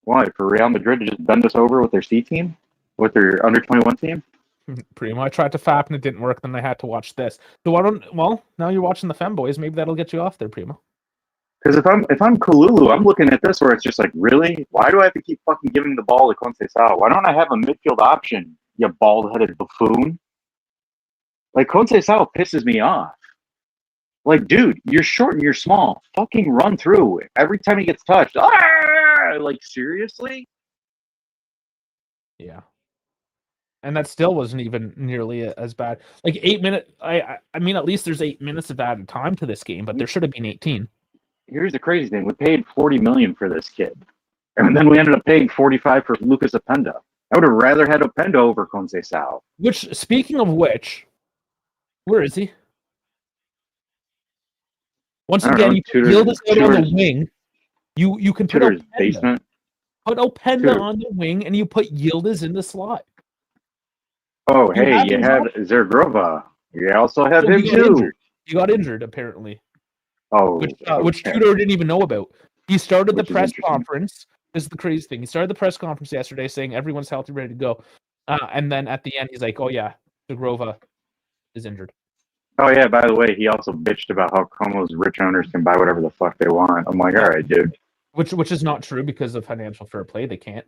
why for Real Madrid to just bend us over with their C team, with their under 21 team? Primo, I tried to FAP and it didn't work. Then I had to watch this. So now you're watching the Femboys. Maybe that'll get you off there, Primo. Because if I'm Kalulu, I'm looking at this where it's just like, really? Why do I have to keep fucking giving the ball to Conceição? Why don't I have a midfield option, you bald-headed buffoon? Like, Conceição pisses me off. Like, dude, you're short and you're small. Fucking run through. Every time he gets touched, like, seriously? Yeah. And that still wasn't even nearly as bad. Like 8 minutes. I mean, at least there's 8 minutes of added time to this game, but there should have been 18. Here's the crazy thing: we paid $40 million for this kid, and then we ended up paying 45 for Lucas Openda. I would have rather had Openda over Conceição. Which, speaking of which, where is he? Once again, you put Yildiz out on the wing. You can put Openda on the wing, and you put Yildiz in the slot. Oh, hey, you have Zergrova. You also have him too. He got injured, apparently. Oh, which Tudor didn't even know about. He started the press conference. This is the crazy thing. He started the press conference yesterday saying everyone's healthy, ready to go. And then at the end, he's like, oh, yeah, Zergrova is injured. Oh, yeah, by the way, he also bitched about how Como's rich owners can buy whatever the fuck they want. I'm like, all right, dude. Which is not true because of financial fair play. They can't.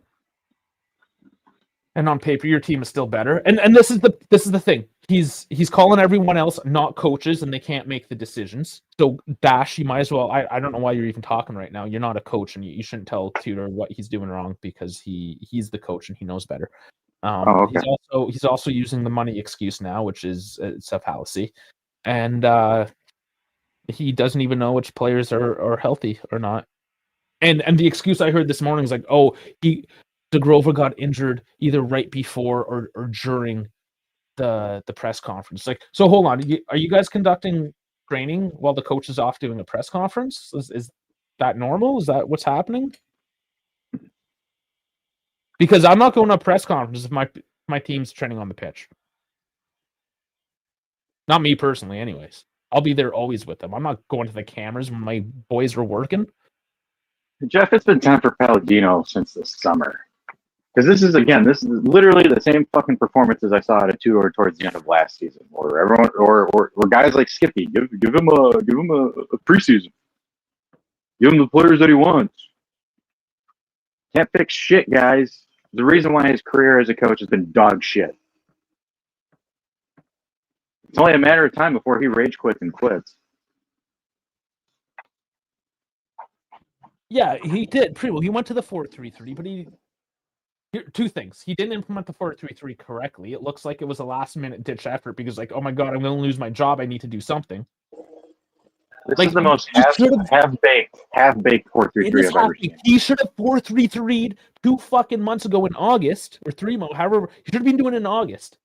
And on paper, your team is still better. And this is the thing. He's calling everyone else not coaches, and they can't make the decisions. So Dash, you might as well. I don't know why you're even talking right now. You're not a coach, and you shouldn't tell Tudor what he's doing wrong because he's the coach and he knows better. Okay. He's also using the money excuse now, which is it's a fallacy, and he doesn't even know which players are healthy or not. And the excuse I heard this morning is like, oh, DeGrova got injured either right before or during the press conference. Like, so hold on, are you guys conducting training while the coach is off doing a press conference? Is that normal? Is that what's happening? Because I'm not going to a press conference if my team's training on the pitch. Not me personally, anyways. I'll be there always with them. I'm not going to the cameras when my boys are working. Jeff, it's been time for Palladino since the summer. Because this is literally the same fucking performances I saw at a Tudor towards the end of last season, or everyone, or guys like Skippy, give him a preseason, give him the players that he wants. Can't fix shit, guys. The reason why his career as a coach has been dog shit. It's only a matter of time before he rage quits and quits. Yeah, he did. He went to the 4-3-3, but two things. He didn't implement the 4-3-3 correctly. It looks like it was a last-minute ditch effort because, like, oh my god, I'm going to lose my job. I need to do something. This is the most half-baked 4-3-3 I've ever seen. He should have 4-3-3'd 2 fucking months ago in August, or 3 months, however. He should have been doing it in August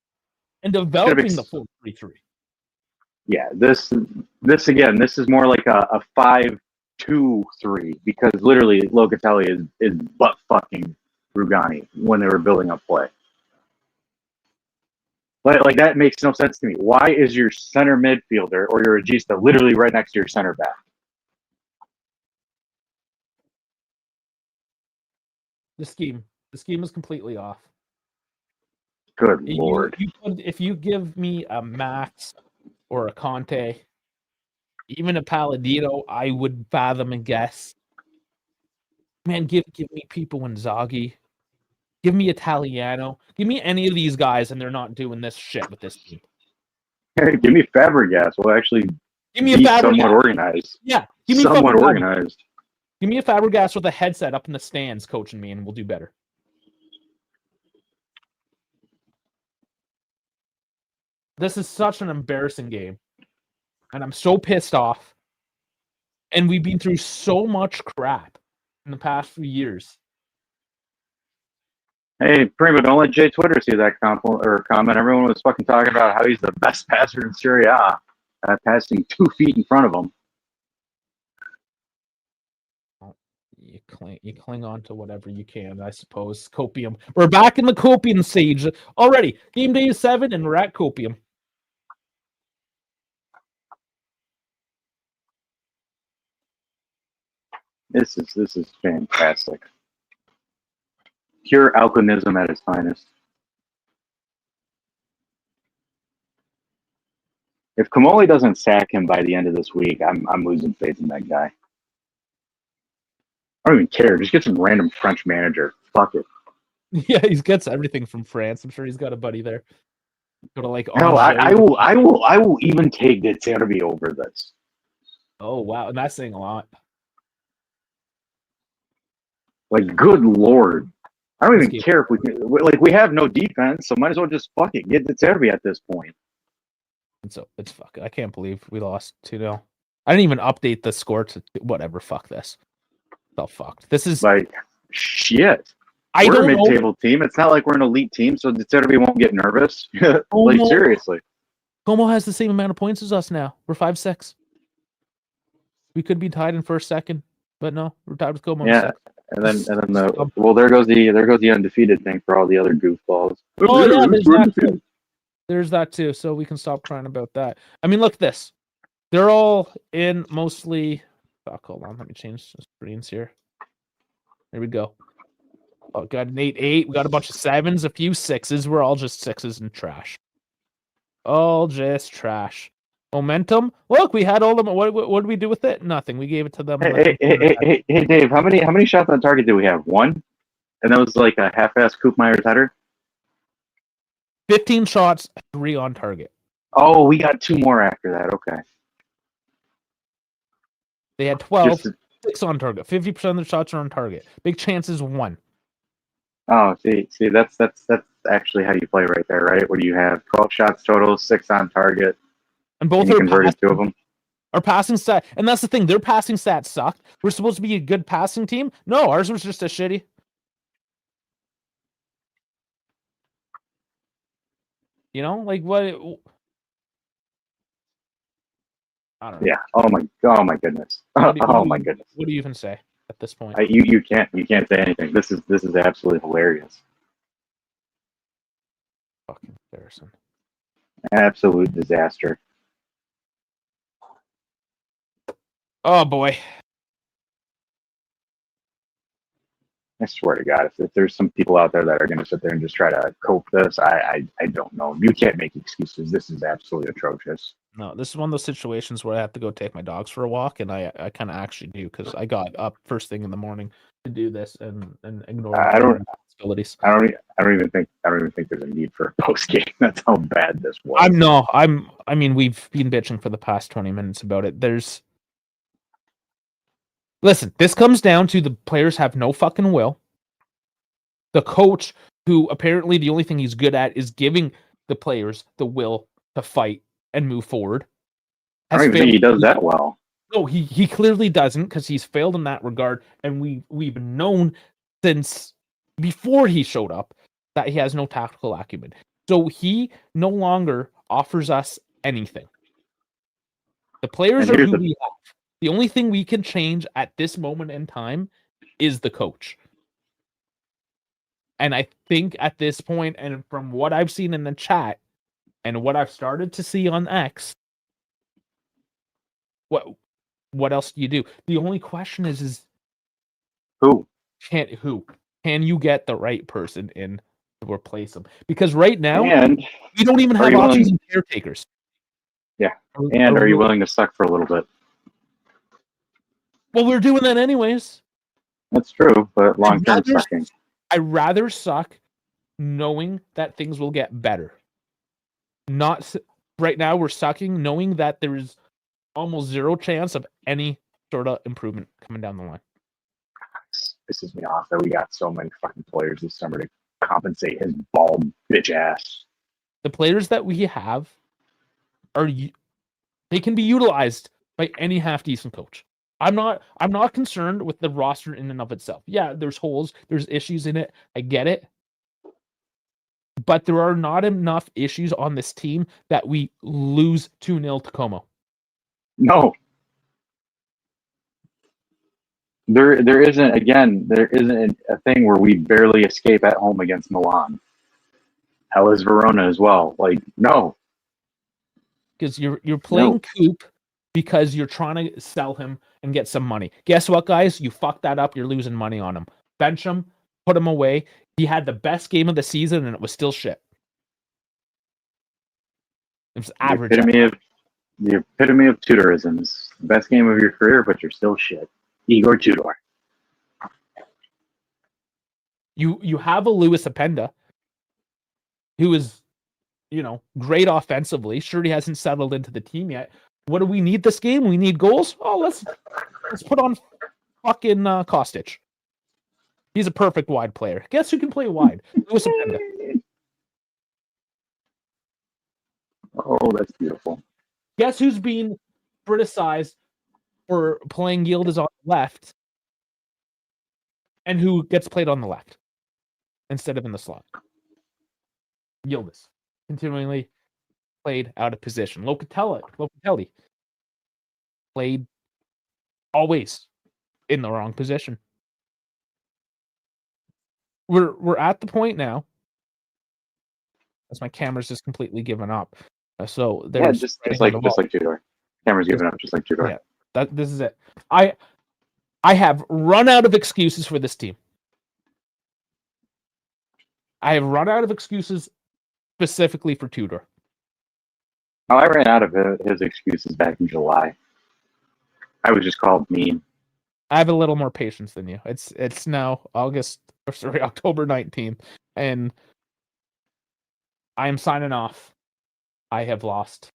and developing the 4-3-3. Yeah, this is more like a 5-2-3 because literally Locatelli is butt fucking Rugani when they were building up play. But like that makes no sense to me. Why is your center midfielder or your regista literally right next to your center back? The scheme is completely off. Good lord! If you give me a Max or a Conte, even a Palladino, I would fathom and guess. Man, give me people Inzaghi. Give me Italiano. Give me any of these guys, and they're not doing this shit with this team. Hey, give me Fabregas. We'll actually give me a Fabregas. Somewhat organized. Yeah, give me somewhat organized. Give me a Fabregas with a headset up in the stands coaching me, and we'll do better. This is such an embarrassing game, and I'm so pissed off. And we've been through so much crap in the past few years. Hey, Primo, don't let Jay Twitter see that comment. Everyone was fucking talking about how he's the best passer in Serie A, passing 2 feet in front of him. you cling on to whatever you can, I suppose. Copium. We're back in the Copium siege already. Game day is 7, and we're at Copium. This is fantastic. Pure alcoholism at its finest. If Kamoli doesn't sack him by the end of this week, I'm losing faith in that guy. I don't even care. Just get some random French manager. Fuck it. Yeah, he gets everything from France. I'm sure he's got a buddy there. Go to like. No, I will even take De Zerbi over this. Oh wow, and that's saying a lot. Like, good lord. I don't even care if we have no defense, so might as well just fuck it. Get De Zerbi at this point. So it's fuck. I can't believe we lost 2-0. I didn't even update the score to whatever. Fuck this. It's all fucked. This is like shit. We're a mid-table team. It's not like we're an elite team, so De Zerbi won't get nervous. Like, seriously. Como has the same amount of points as us now. We're 5-6. We could be tied in first, second, but no, we're tied with Como. Yeah, and then there goes the undefeated thing for all the other goofballs. Oh yeah, there's that too. So we can stop crying about that. I mean, look at this. They're all in mostly. Fuck, hold on. Let me change the screens here. There we go. Oh, got an 8-8. We got a bunch of 7s, a few 6s. We're all just 6s and trash. All just trash. Momentum. Look, we had all them. What did we do with it? Nothing. We gave it to them. Hey, Dave. How many shots on target do we have? 1, and that was like a half-ass Koopmeyer's header. 15 shots, 3 on target. Oh, we got 2 more after that. Okay. They had 12, 6 on target. 50% of the shots are on target. Big chances, 1. Oh, see, that's actually how you play right there, right? Where you have 12 shots total, 6 on target, and both are converted 2 of them. Our passing stat, and that's the thing. Their passing stats sucked. We're supposed to be a good passing team. No, ours was just a shitty. You know, like what? I don't know. Yeah. Oh my goodness. Oh my goodness. What do you even say at this point? You can't say anything. This is absolutely hilarious. Fucking embarrassing. Absolute disaster. Oh boy. I swear to God, if there's some people out there that are going to sit there and just try to cope this, I don't know. You can't make excuses. This is absolutely atrocious. No, this is one of those situations where I have to go take my dogs for a walk, and I kind of actually do because I got up first thing in the morning to do this and ignore responsibilities. I don't even think there's a need for a post game. That's how bad this was. I mean, we've been bitching for the past 20 minutes about it. Listen, this comes down to the players have no fucking will. The coach, who apparently the only thing he's good at is giving the players the will to fight and move forward. I don't even think he does that well. No, he clearly doesn't because he's failed in that regard. And we've known since before he showed up that he has no tactical acumen. So he no longer offers us anything. The players are who we have. The only thing we can change at this moment in time is the coach. And I think at this point, and from what I've seen in the chat, and what I've started to see on X, what else do you do? The only question is who can you get the right person in to replace him? Because right now, we don't even have options and caretakers. Yeah, and are you willing to suck for a little bit? Well, we're doing that anyways. That's true, but long-term sucking. I'd rather suck knowing that things will get better. Not right now, we're sucking knowing that there is almost zero chance of any sort of improvement coming down the line. Pisses me off that we got so many fucking players this summer to compensate his bald bitch ass. The players that we have they can be utilized by any half-decent coach. I'm not concerned with the roster in and of itself. Yeah, there's holes, there's issues in it. I get it. But there are not enough issues on this team that we lose 2-0 to Como. No. There isn't a thing where we barely escape at home against Milan. Hell is Verona as well. Like, no. Because you're playing Coop because you're trying to sell him and get some money. Guess what, guys? You fucked that up. You're losing money on him. Bench him, put him away. He had the best game of the season, and it was still shit. It was average. The epitome of Tudorisms. Best game of your career, but you're still shit. Igor Tudor. You have a Luis Apenda, who is, great offensively. Sure, he hasn't settled into the team yet. What do we need this game? We need goals. Oh, let's put on fucking Kostic. He's a perfect wide player. Guess who can play wide? Luis Apenda. Oh, that's beautiful. Guess who's being criticized for playing Yildiz on the left, and who gets played on the left instead of in the slot? Yildiz. Continually played out of position. Locatelli played always in the wrong position. We're at the point now, as my camera's just completely given up. So there's just like Tudor. Camera's giving up just like Tudor. Yeah, this is it. I have run out of excuses for this team. I have run out of excuses specifically for Tudor. Oh, I ran out of his excuses back in July. I was just called mean. I have a little more patience than you. It's now October 19th, and I am signing off. I have lost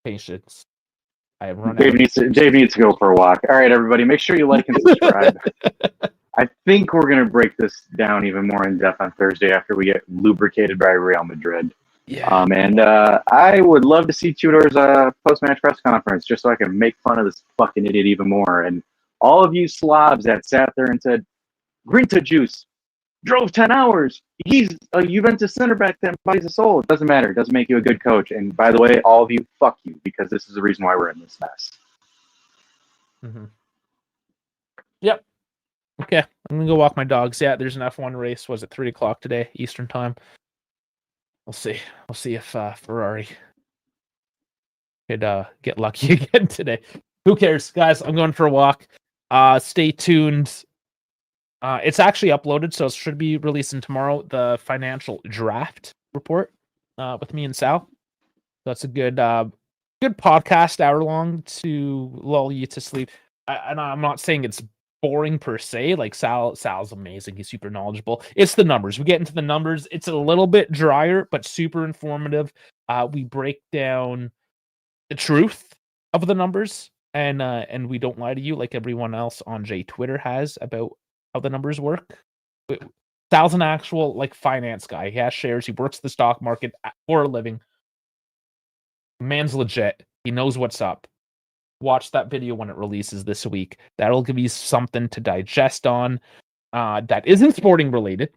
patience. I have run Dave needs to go for a walk. All right, everybody, make sure you like and subscribe. I think we're going to break this down even more in depth on Thursday after we get lubricated by Real Madrid. Yeah. And I would love to see Tudor's post-match press conference just so I can make fun of this fucking idiot even more. And all of you slobs that sat there and said, Grinta juice, drove 10 hours. He's a Juventus center back that embodies a soul. It doesn't matter. It doesn't make you a good coach. And by the way, all of you, fuck you, because this is the reason why we're in this mess. Mm-hmm. Yep. Okay, I'm going to go walk my dogs. Yeah, there's an F1 race. Was it 3 o'clock today, Eastern time? We'll see. We'll see if Ferrari could get lucky again today. Who cares? Guys, I'm going for a walk. Stay tuned. It's actually uploaded, so it should be releasing tomorrow. The financial draft report with me and Sal. That's a good podcast, hour long, to lull you to sleep. And I'm not saying it's boring per se. Like Sal's amazing. He's super knowledgeable. It's the numbers. We get into the numbers. It's a little bit drier, but super informative. We break down the truth of the numbers, and we don't lie to you like everyone else on Twitter has about how the numbers work. Sal's an actual finance guy. He has shares. He works the stock market for a living. Man's legit. He knows what's up. Watch that video when it releases this week. That'll give you something to digest on. That isn't sporting related.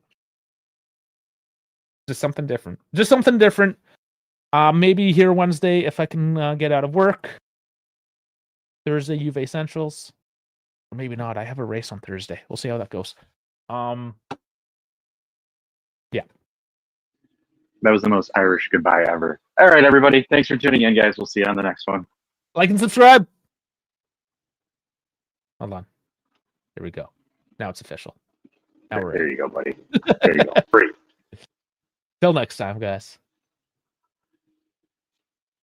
Just something different. Maybe here Wednesday if I can get out of work. Thursday, Juve Essentials. Or maybe not. I have a race on Thursday. We'll see how that goes. Yeah. That was the most Irish goodbye ever. All right, everybody. Thanks for tuning in, guys. We'll see you on the next one. Like and subscribe. Hold on. Here we go. Now it's official. There you go, buddy. There you go. Free. Till next time, guys.